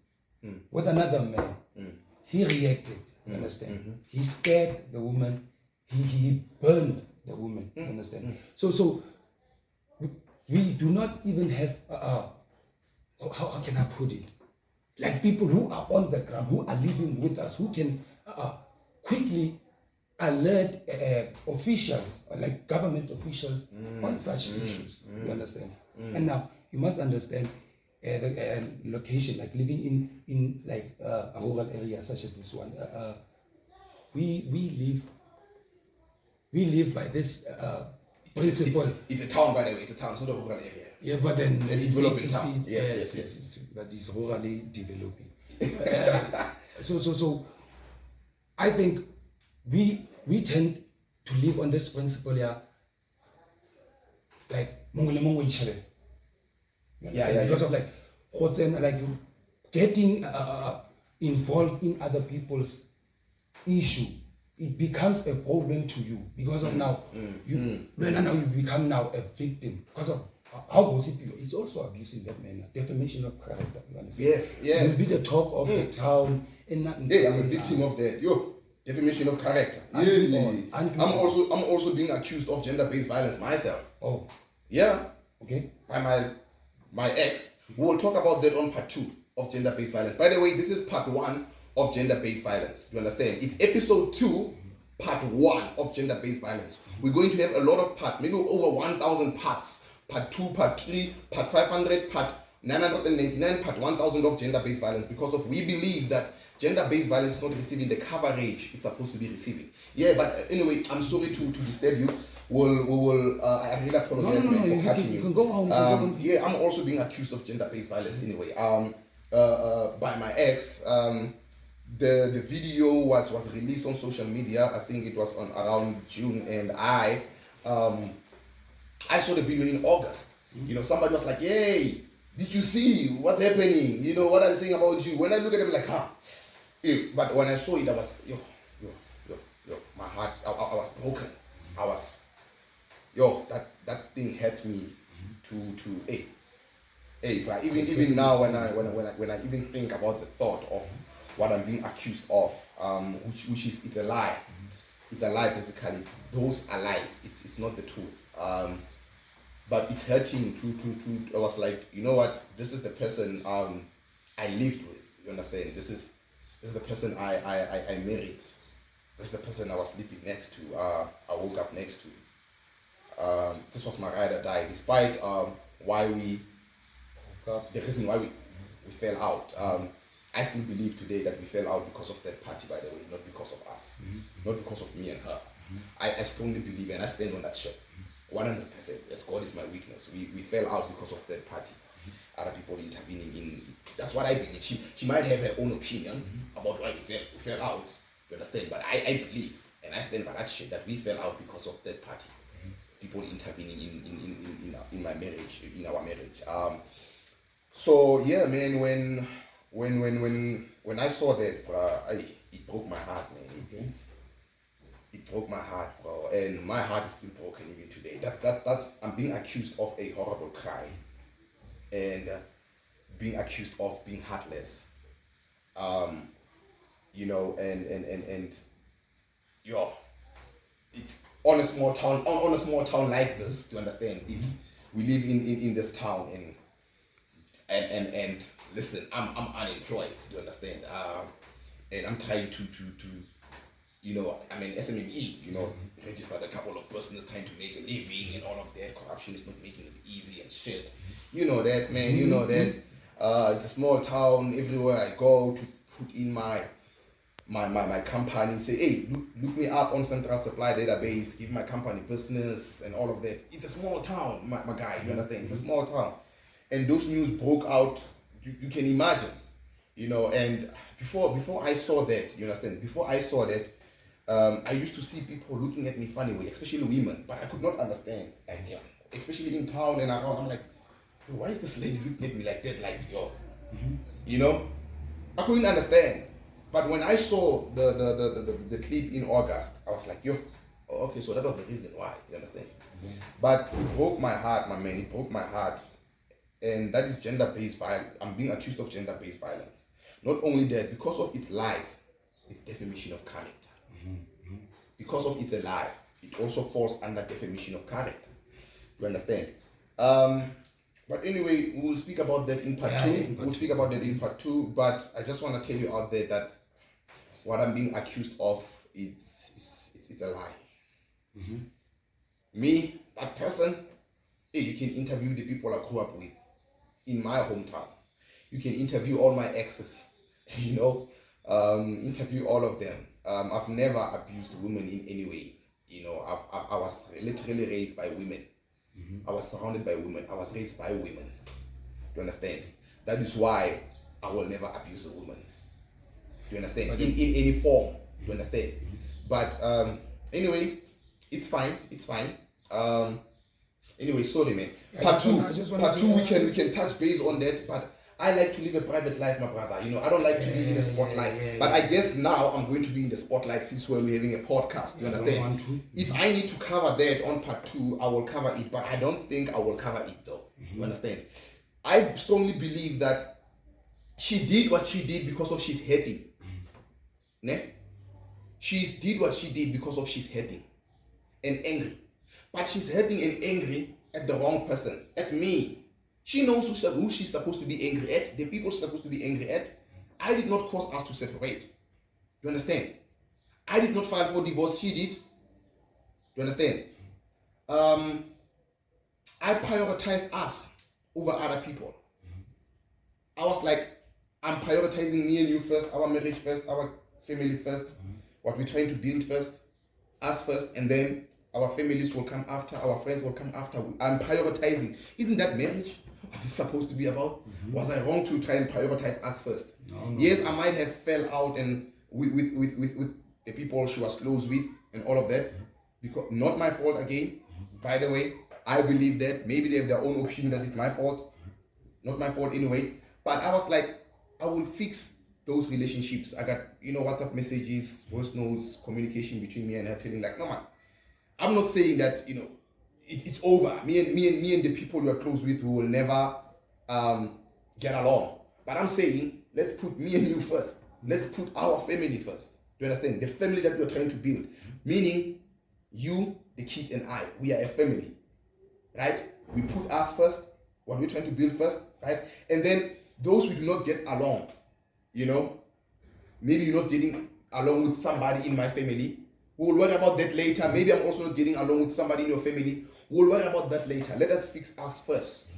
B: with another man. He reacted. You understand? He stabbed the woman. He burned the woman. You understand? So we do not even have how can I put it? Like people who are on the ground, who are living with us, who can quickly alert officials, like government officials, on such issues. You understand? And now you must understand the location, like living in like a rural area such as this one. We live by this principle.
A: It's a town, by the way. It's a town. It's not a rural area.
B: Yeah, but then
A: it's developing town.
B: Yes. But it's rurally developing. So I think we tend to live on this principle, like because of like getting involved in other people's issue. It becomes a problem to you because of now you become now a victim because of how gossip you. It's also abuse in that manner, defamation of character. You understand?
A: Yes.
B: You'll be the talk of the town and nothing.
A: Yeah, I'm a victim of that. Defamation of character. I'm also being accused of gender-based violence myself.
B: Oh.
A: Yeah.
B: Okay.
A: By my ex. We will talk about that on part 2 of gender-based violence. By the way, this is part 1 of gender-based violence. You understand? It's episode 2, part 1 of gender-based violence. We're going to have a lot of parts, maybe over 1,000 parts. Part 2, part 3, part 500, part 999, part 1,000 of gender-based violence, because we believe that gender-based violence is not receiving the coverage it's supposed to be receiving. Yeah, but anyway, I'm sorry to disturb you. I really apologize for cutting you.
B: You can go on.
A: Yeah, I'm also being accused of gender-based violence anyway. By my ex. The video was released on social media. I think it was on around June, and I saw the video in August. Somebody was like, "Hey, did you see what's happening? What are they saying about you?" When I look at them, like, but when I saw it, I was my heart. I was broken. I was that thing hurt me to Hey, but even now when I even think about the thought of what I'm being accused of, which is it's a lie. It's a lie basically. Those are lies. It's not the truth. But it's hurting to I was like, you know what, this is the person I lived with. You understand? This is the person I married. This is the person I was sleeping next to. I woke up next to. This was my ride or die, despite the reason why we fell out. I still believe today that we fell out because of that party, by the way, not because of us, not because of me and her. I strongly believe and I stand on that shit. 100%. As God is my witness. We fell out because of third party. Other people intervening in. That's what I believe. She might have her own opinion about why we fell out. You understand? But I believe and I stand by that shit that we fell out because of third party. People intervening in my marriage, in our marriage. So yeah, man. When I saw that, it broke my heart, man. It broke my heart, bro, and my heart is still broken even today. That's I'm being accused of a horrible crime, and being accused of being heartless. You know, and yo, it's on a small town like this. To understand, it's we live in this town, and listen, I'm unemployed. Do you understand? And I'm trying to you know, I mean, SMME, you know, registered a couple of persons trying to make a living and all of that. Corruption is not making it easy and shit. You know that, man. You know that. It's a small town. Everywhere I go to put in my company, say, hey, look me up on Central Supply Database, give my company business and all of that. It's a small town, my guy. You understand? It's a small town, and those news broke out. You can imagine, you know. And before I saw that, you understand? Before I saw that. I used to see people looking at me funny way, especially women, but I could not understand. Like, yeah, especially in town and around, I'm like, why is this lady looking at me like that? Like, yo, you know, I couldn't understand. But when I saw the clip in August, I was like, yo, okay, so that was the reason why. You understand? But it broke my heart, my man. It broke my heart, and that is gender-based violence. I'm being accused of gender-based violence. Not only that, because of its lies, it's defamation of character. Because of it's a lie, it also falls under defamation of character. You understand? But anyway, we will speak about that in part two. We'll speak about that in part two. But I just want to tell you out there that what I'm being accused of, it's a lie. Me, that person, hey, you can interview the people I grew up with in my hometown. You can interview all my exes, you know, interview all of them. I've never abused women in any way. You know, I was literally raised by women. I was surrounded by women. I was raised by women. You understand? That is why I will never abuse a woman. You understand? In any form. You understand? But anyway, it's fine. It's fine. Anyway, sorry, man. Part two, we can touch base on that, but I like to live a private life, my brother. You know, I don't like to be in the spotlight. But I guess now I'm going to be in the spotlight since we're having a podcast. You understand? If I need to cover that on part two, I will cover it. But I don't think I will cover it though. You understand? I strongly believe that she did what she did because of she's hurting. Ne? She did what she did because of she's hurting and angry. But she's hurting and angry at the wrong person, at me. She knows who she's supposed to be angry at, the people she's supposed to be angry at. I did not cause us to separate. You understand? I did not file for divorce, she did. You understand? I prioritized us over other people. I was like, I'm prioritizing me and you first, our marriage first, our family first, what we're trying to build first, us first, and then our families will come after, our friends will come after. I'm prioritizing. Isn't that marriage? What it's supposed to be about? Was I wrong to try and prioritize us first? No. Yes, I might have fell out and with the people she was close with and all of that. Because not my fault again. By the way, I believe that. Maybe they have their own opinion that it's my fault. Not my fault anyway. But I was like, I will fix those relationships. I got, WhatsApp messages, voice notes, communication between me and her telling like, no man, I'm not saying that, it's over. Me and the people we are close with, we will never get along. But I'm saying, let's put me and you first. Let's put our family first. Do you understand? The family that we're trying to build. Meaning, you, the kids, and I, we are a family. Right? We put us first, what we're trying to build first, right? And then those we do not get along, maybe you're not getting along with somebody in my family. We'll worry about that later. Maybe I'm also not getting along with somebody in your family. We'll worry about that later. Let us fix us first.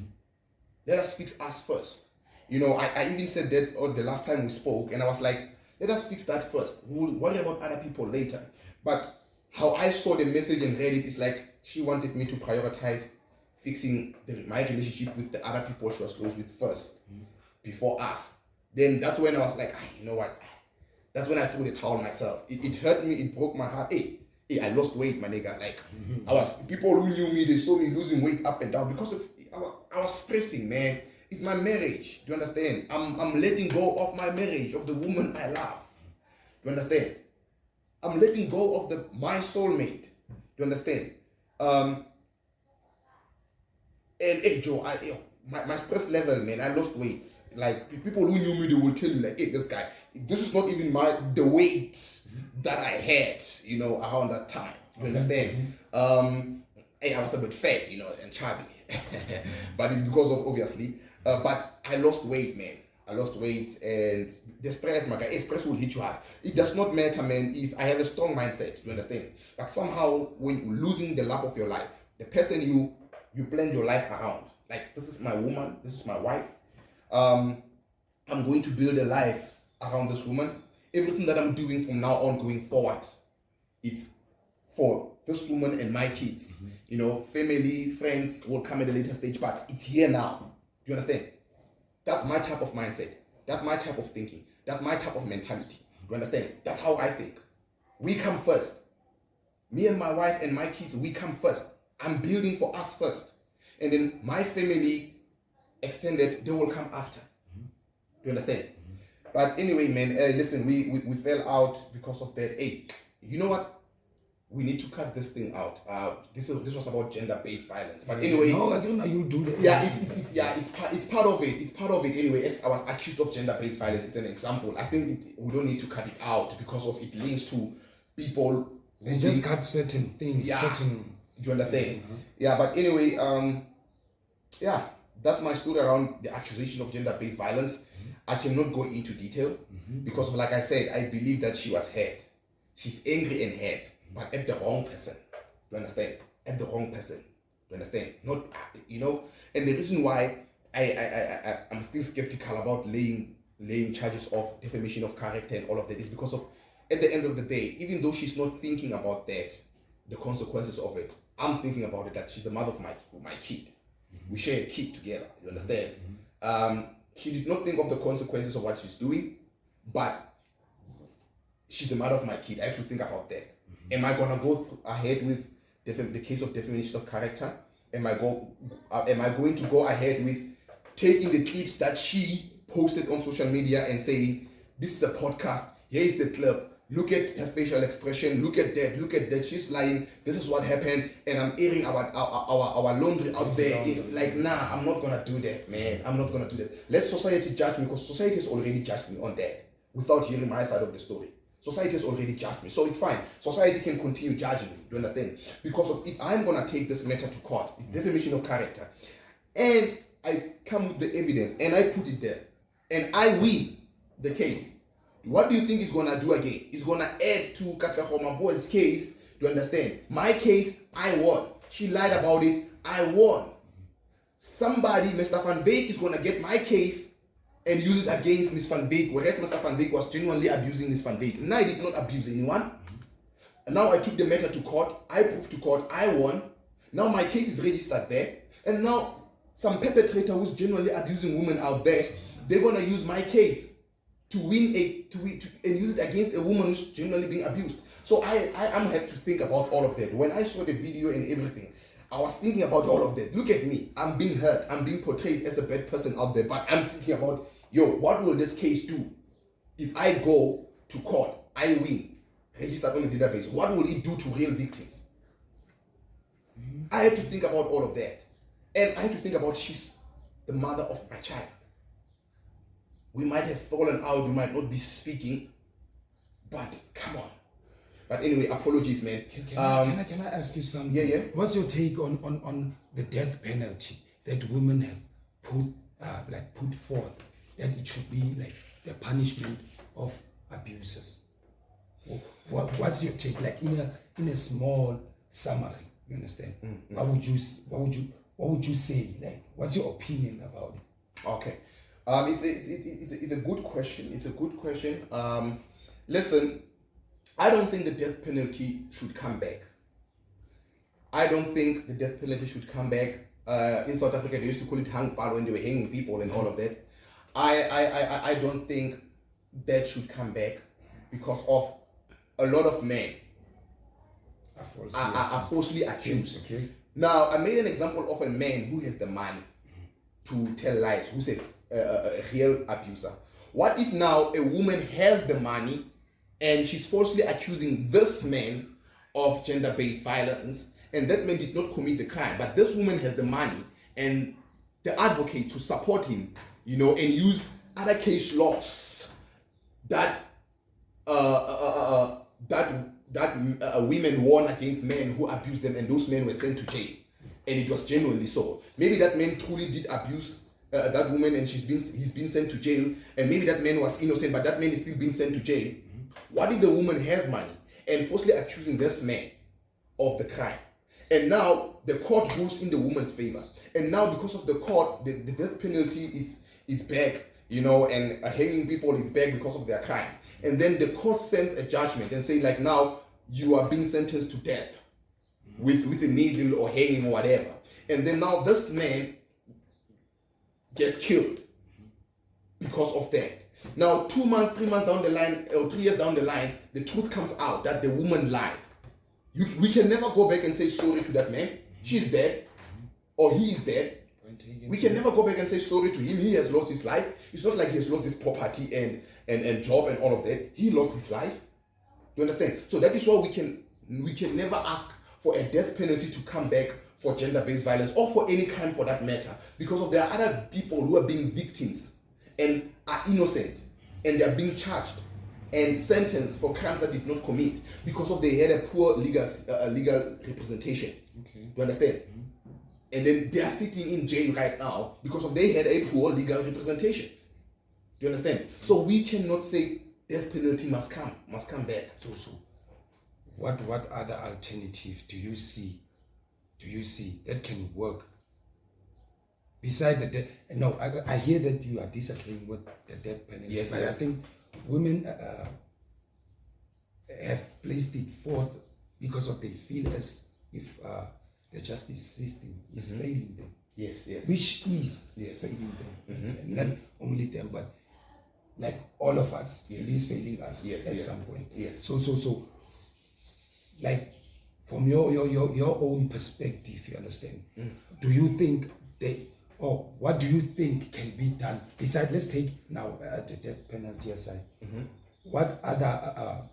A: Let us fix us first. I even said that the last time we spoke, and I was like, let us fix that first. We'll worry about other people later. But how I saw the message and read it is like she wanted me to prioritize fixing my relationship with the other people she was close with first, before us. Then that's when I was like, you know what? That's when I threw the towel myself. It hurt me. It broke my heart. Hey, I lost weight, my nigga. Like, people who knew me, they saw me losing weight up and down because of I was stressing, man. It's my marriage. Do you understand? I'm letting go of my marriage, of the woman I love. Do you understand? I'm letting go of my soulmate. Do you understand? And hey, Joe, my stress level, man, I lost weight. Like, people who knew me, they will tell you, like, hey, this guy, this is not even the weight that I had, around that time. You understand? Hey, I was a bit fat, and chubby. But it's because of, obviously, but I lost weight, man. I lost weight, and the stress, my guy, stress will hit you hard. It does not matter, man, if I have a strong mindset, you understand? But somehow, when you're losing the love of your life, the person you plan your life around, like, this is my woman, this is my wife, I'm going to build a life around this woman. Everything that I'm doing from now on going forward, it's for this woman and my kids. Family, friends will come at a later stage, but it's here now. Do you understand? That's my type of mindset. That's my type of thinking. That's my type of mentality. Do you understand? That's how I think. We come first. Me and my wife and my kids, we come first. I'm building for us first. And then my family extended, they will come after. Do you understand? But anyway, man, listen, we fell out because of that. Hey, you know what? We need to cut this thing out. This was about gender-based violence. But anyway,
B: no, I don't know. You do that.
A: Yeah, it's part of it. It's part of it anyway. As I was accused of gender-based violence, it's an example. I think we don't need to cut it out because of it links to people.
B: They just cut certain things.
A: Yeah.
B: Certain.
A: Do you understand? Yeah, but anyway, that's my story around the accusation of gender-based violence. I cannot go into detail because of, like I said, I believe that she was hurt. She's angry and hurt, but at the wrong person. Do you understand? At the wrong person. Do you understand? Not, and the reason why I'm still skeptical about laying charges of defamation of character and all of that is because of, at the end of the day, even though she's not thinking about that, the consequences of it, I'm thinking about it, that she's the mother of my kid. We share a kid together, you understand? She did not think of the consequences of what she's doing, but she's the mother of my kid. I have to think about that. Am I gonna go ahead with the case of defamation of character? Am I going to go ahead with taking the clips that she posted on social media and saying, this is a podcast, here is the clip, look at her facial expression, look at that, she's lying, this is what happened, and I'm airing our laundry out there. Like, nah, I'm not gonna do that, man. I'm not gonna do that. Let society judge me, because society has already judged me on that without hearing my side of the story. Society has already judged me, so it's fine. Society can continue judging me, you understand? Because of, if I'm gonna take this matter to court, it's defamation of character, and I come with the evidence and I put it there, and I win the case, what do you think it's gonna do again? It's gonna add to Katlego Boy's case. Do you understand? My case, I won. She lied about it, I won. Somebody, Mr. Van Beek, is gonna get my case and use it against Ms. Van Beek, whereas Mr. Van Beek was genuinely abusing Ms. Van Beek. And I did not abuse anyone. And now I took the matter to court, I proved to court, I won. Now my case is registered there. And now some perpetrator who's genuinely abusing women out there, they're gonna use my case to win and use it against a woman who's generally being abused. So I have to think about all of that. When I saw the video and everything, I was thinking about all of that. Look at me, I'm being hurt, I'm being portrayed as a bad person out there, but I'm thinking about, what will this case do? If I go to court, I win, registered on the database, what will it do to real victims? I had to think about all of that. And I had to think about she's the mother of my child. We might have fallen out, we might not be speaking, but come on. But anyway, apologies, man.
B: Can I ask you something?
A: Yeah.
B: What's your take on the death penalty that women have put forth, that it should be like the punishment of abusers? What's your take, like in a small summary? You understand? Mm-hmm. What would you say? Like, what's your opinion about it?
A: Okay, it's a good question. It's a good question. Listen, I don't think the death penalty should come back. I don't think the death penalty should come back. In South Africa, they used to call it hang palo when they were hanging people and all of that. I don't think that should come back because of a lot of men are falsely accused. Okay. Now, I made an example of a man who has the money to tell lies, who's a real abuser. What if now a woman has the money and she's falsely accusing this man of gender-based violence, and that man did not commit the crime, but this woman has the money and the advocate to support him, and use other case laws that women won against men who abused them, and those men were sent to jail, and it was genuinely so. Maybe that man truly did abuse that woman, and he's been sent to jail, and maybe that man was innocent, but that man is still being sent to jail. What if the woman has money and falsely accusing this man of the crime, and now the court goes in the woman's favor, and now because of the court, the death penalty is back, and hanging people is back because of their crime, and then the court sends a judgment and say, like, now you are being sentenced to death with a needle or hanging or whatever, and then now this man gets killed because of that. Now 2 months, 3 months down the line, or 3 years down the line, the truth comes out that the woman lied. We can never go back and say sorry to that man. She's dead, or he is dead. We can never go back and say sorry to him. He has lost his life. It's not like he has lost his property and job and all of that. He lost his life. You understand? So that is why we can never ask for a death penalty to come back for gender-based violence or for any crime for that matter, because there are other people who are being victims and are innocent, and they are being charged and sentenced for crimes that did not commit because they had a poor legal representation. Okay. Do you understand? Mm-hmm. And then they are sitting in jail right now because they had a poor legal representation. Do you understand? Mm-hmm. So we cannot say death penalty must come back.
B: So what other alternative do you see that can work beside the death? No, I hear that you are disagreeing with the death penalty.
A: Yes.
B: I think women have placed it forth because of they feel as if the justice system is failing them.
A: Yes.
B: Which is failing them. And not only them, but like all of us, it is failing us at some point.
A: Yes.
B: So like from your own perspective, you understand? Do you think what do you think can be done besides, let's take now the death penalty aside, what other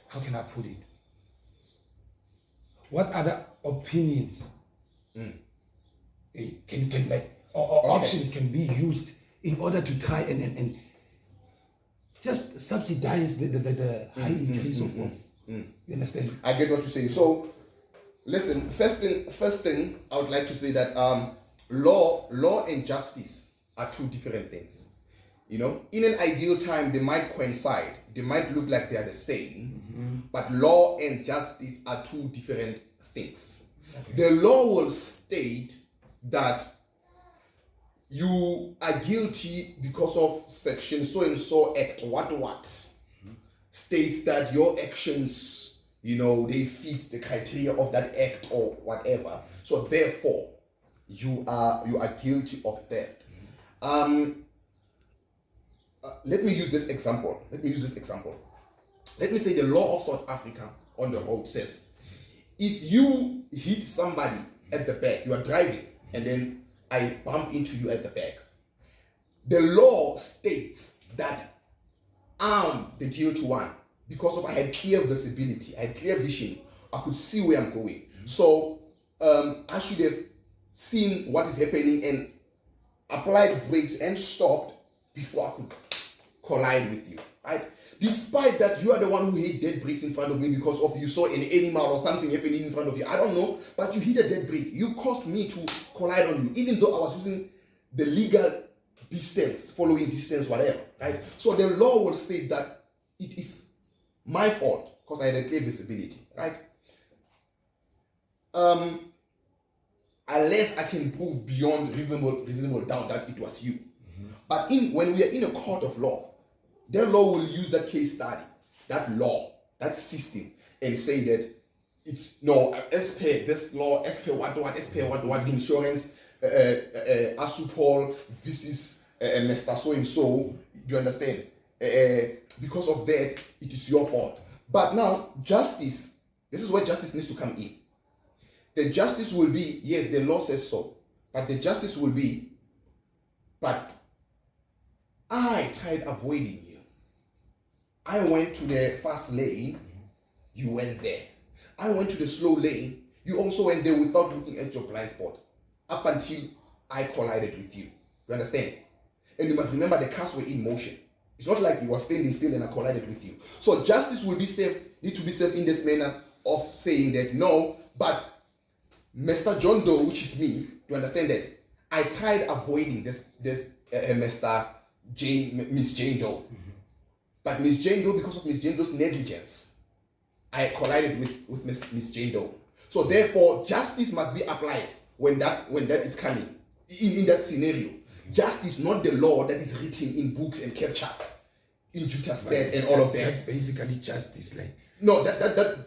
B: how can I put it, what other opinions can like options can be used in order to try and just subsidize the high increase of you understand?
A: I get what you're saying. So listen, first thing I would like to say that law and justice are two different things. In an ideal time they might coincide, they might look like they are the same, but law and justice are two different things. The law will state that you are guilty because of section so and so act what states that your actions, they fit the criteria of that act or whatever. So therefore, you are guilty of that. Let me use this example. Let me say the law of South Africa on the road says, if you hit somebody at the back, you are driving, and then I bump into you at the back, the law states that I'm the guilty one because I had clear visibility, I had clear vision, I could see where I'm going. So I should have seen what is happening and applied brakes and stopped before I could collide with you, right? Despite that, you are the one who hit dead brakes in front of me because of you saw an animal or something happening in front of you. I don't know, but you hit a dead brake. You caused me to collide on you, even though I was using the legal distance, following distance, whatever, right? So the law will state that it is my fault because I had a clear visibility, right? Unless I can prove beyond reasonable doubt that it was you. But when we are in a court of law, their law will use that case study, that law, that system, and say that it's no, as per this law, as per what insurance, Asupol, versus Mr. So and so, you understand? Because of that, it is your fault. But now, justice, this is where justice needs to come in. The justice will be, yes, the law says so, but the justice will be, but I tried avoiding you. I went to the fast lane, you went there. I went to the slow lane, you also went there without looking at your blind spot, up until I collided with you. You understand? And you must remember the cars were in motion. It's not like you were standing still and I collided with you. So justice will be served, need to be served in this manner of saying that no, but Mr. John Doe, which is me, you understand that I tried avoiding this Mr. Miss Jane Doe. But Miss Jane Doe, because of Miss Jane Doe's negligence, I collided with Miss Jane Doe. So therefore, justice must be applied when that is coming in that scenario. Justice, not the law that is written in books and captured in Juta's bed and all of that.
B: That's basically justice, like
A: no, that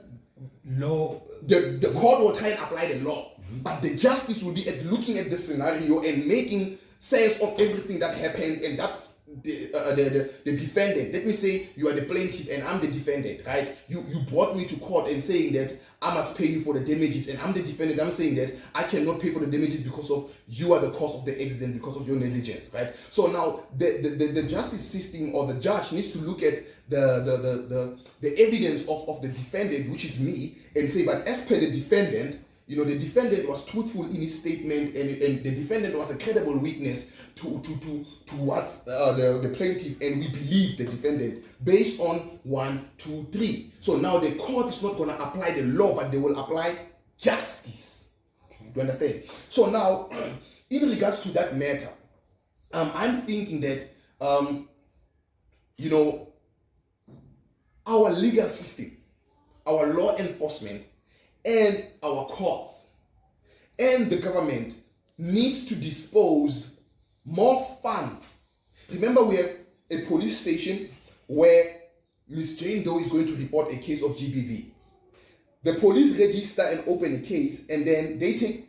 B: law.
A: The court will try and apply the law, but the justice will be at looking at the scenario and making sense of everything that happened, and that the defendant. Let me say you are the plaintiff and I'm the defendant, right? You brought me to court and saying that I must pay you for the damages, and I'm the defendant. I'm saying that I cannot pay for the damages because of you are the cause of the accident, because of your negligence, right? So now the justice system or the judge needs to look at the evidence of the defendant, which is me, and say, but as per the defendant, you know, the defendant was truthful in his statement, and the defendant was a credible witness towards the plaintiff, and we believe the defendant based on 1, 2, 3. So now the court is not going to apply the law, but they will apply justice. Okay. You understand? So now, in regards to that matter, I'm thinking that you know, our legal system, our law enforcement, and our courts and the government needs to dispose more funds. Remember, we have a police station where Miss Jane Doe is going to report a case of GBV. The police register and open a case, and then they take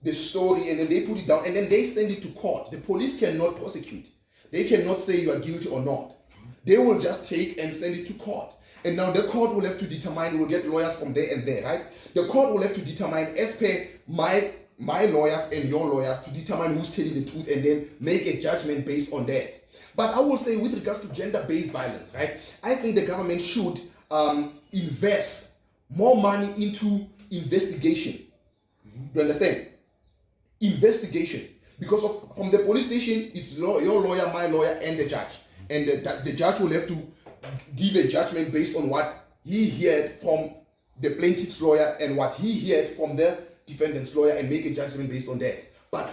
A: the story and then they put it down and then they send it to court. The police cannot prosecute. They cannot say you are guilty or not. They will just take and send it to court. And now the court will have to determine, we'll get lawyers from there and there, right? The court will have to determine, as per my lawyers and your lawyers, to determine who's telling the truth and then make a judgment based on that. But I will say, with regards to gender-based violence, right, I think the government should invest more money into investigation. You understand? Investigation. Because from the police station, it's your lawyer, my lawyer, and the judge. And the judge will have to give a judgment based on what he heard from the plaintiff's lawyer and what he heard from the defendant's lawyer, and make a judgment based on that. But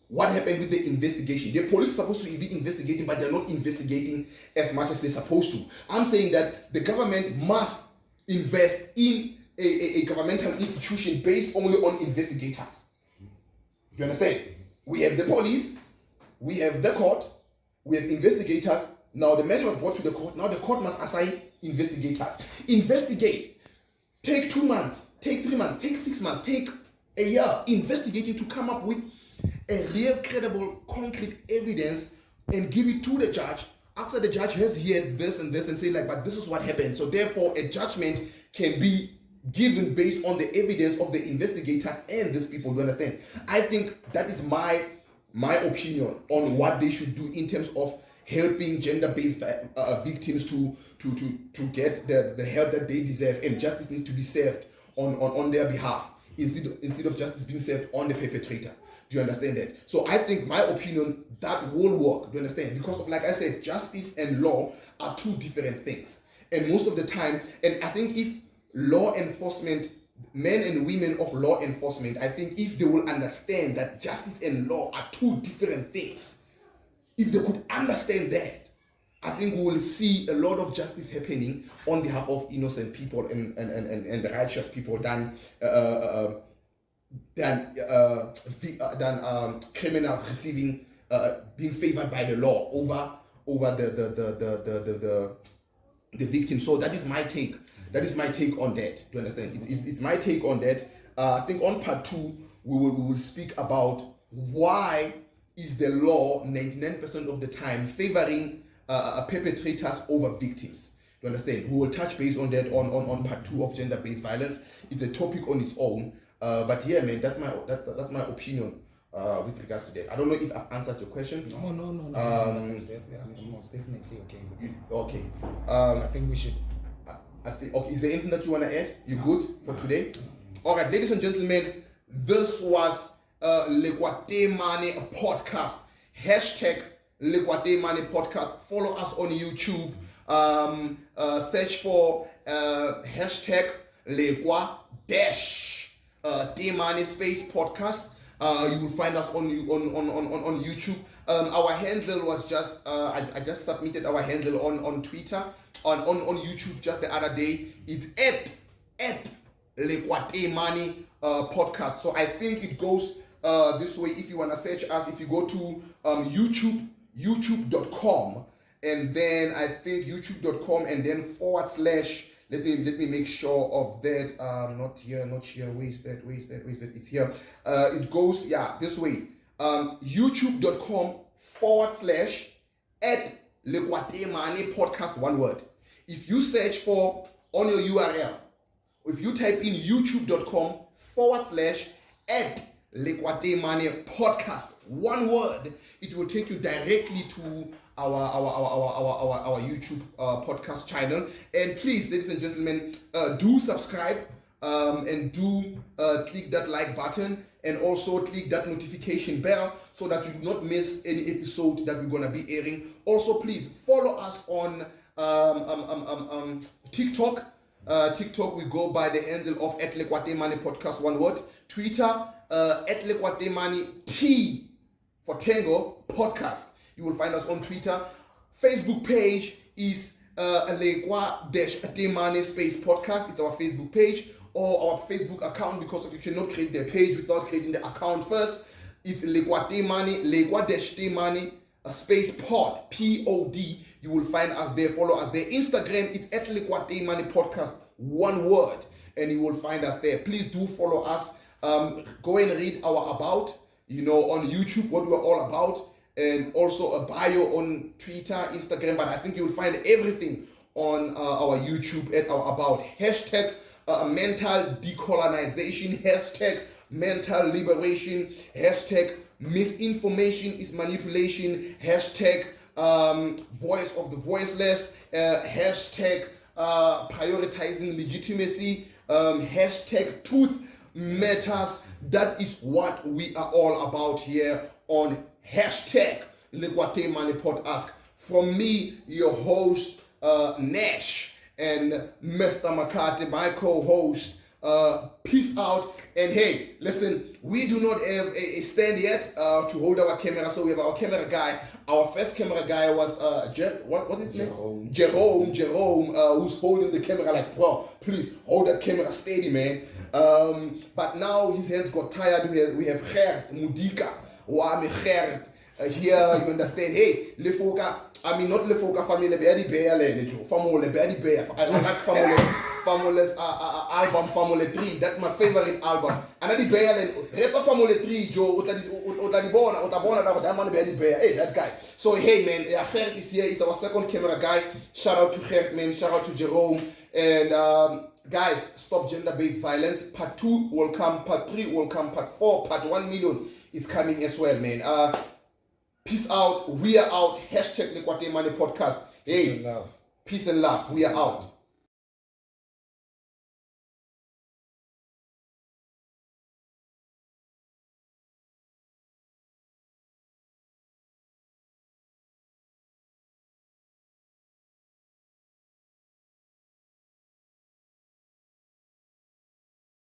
A: what happened with the investigation? The police is supposed to be investigating, but they're not investigating as much as they're supposed to. I'm saying that the government must invest in a governmental institution based only on investigators. You understand? We have the police, we have the court, we have investigators. Now the matter was brought to the court. Now the court must assign investigators. Investigate. Take 2 months, take 3 months, take 6 months, take a year investigating to come up with a real, credible, concrete evidence and give it to the judge. After the judge has heard this and this and say, like, but this is what happened. So therefore a judgment can be given based on the evidence of the investigators and these people. You understand? I think that is my opinion on what they should do in terms of helping gender-based victims to get the help that they deserve, and justice needs to be served on their behalf instead of justice being served on the perpetrator. Do you understand that? So I think, my opinion, that will work. Do you understand? Because of, like I said, justice and law are two different things. And most of the time, and I think if law enforcement, men and women of law enforcement, I think if they will understand that justice and law are two different things, if they could understand that, I think we will see a lot of justice happening on behalf of innocent people and righteous people than criminals receiving being favored by the law over the victim. So that is my take. That is my take on that. Do you understand? It's my take on that. I think on part 2 we will speak about why is the law 99% of the time favoring perpetrators over victims. Do you understand? We will touch base on that on part 2 of gender-based violence. It's a topic on its own. But yeah, man, that's my opinion with regards to that. I don't know if I've answered your question.
B: No. I'm most definitely okay with you.
A: Okay.
B: I think we should.
A: I think, okay, is there anything that you want to add? You good for today? All right, ladies and gentlemen, this was Lekwa-Teemane podcast. Hashtag Lekwa-Teemane podcast. Follow us on YouTube. Search for hashtag Lekwa-Teemane space podcast. You will find us on YouTube. Our handle was just I just submitted our handle on Twitter, on YouTube just the other day. It's at Lekwa-Teemane podcast. So I think it goes this way. If you want to search us, if you go to youtube.com, and then I think youtube.com and then / let me make sure of that. Not here. Where is that? It's here. It goes, this way. youtube.com / at Lekwa-Teemane podcast, one word. If you search for on your URL, if you type in youtube.com / at Lekwa-Teemane podcast, one word, it will take you directly to our YouTube podcast channel. And please, ladies and gentlemen, do subscribe and do click that like button, and also click that notification bell so that you do not miss any episode that we're gonna be airing. Also, please follow us on TikTok. TikTok, we go by the handle of at Lekwa-Teemane podcast, one word. Twitter, at Lekwa-Teemane T for Tango podcast. You will find us on Twitter. Facebook page is Lekwa-Teemane space podcast. It's our Facebook page, or our Facebook account, because you cannot create the page without creating the account first. It's Lekwa-Teemane, Lekwa-Teemane space pod, P-O-D. You will find us there. Follow us there. Instagram is at Lekwa-Teemane podcast, one word, and you will find us there. Please do follow us. Go and read our about, on YouTube, what we're all about, and also a bio on Twitter, Instagram. But I think you will find everything on our YouTube at our about. Hashtag mental decolonization, hashtag mental liberation, hashtag misinformation is manipulation, hashtag voice of the voiceless, hashtag prioritizing legitimacy, hashtag truth matters. That is what we are all about here on hashtag Lekwa-Teemane podcast. From me, your host, Nash, and Mr. Makate, my co-host. Peace out. And hey, listen, we do not have a stand yet to hold our camera, so we have our camera guy. Our first camera guy was what is his name? Jerome, who's holding the camera like, bro, please hold that camera steady, man. But now his hands got tired. We have Gert Mudika, Wame Gert. Here, you understand? Hey, not Lefoka family, Beadi Bear, family Bear. I like Famous album Family 3. That's my favorite album. And the Bear, rest of Family 3, Joe, hey, that guy. So, hey, man, Gert is here. He's our second camera guy. Shout out to Gert, man. Shout out to Jerome. And guys, stop gender-based violence. Part 2 will come. Part 3 will come. Part 4, part 1 million is coming as well, man. Peace out. We are out. Hashtag Lekwa-Teemane podcast. Hey, peace and love. We are out.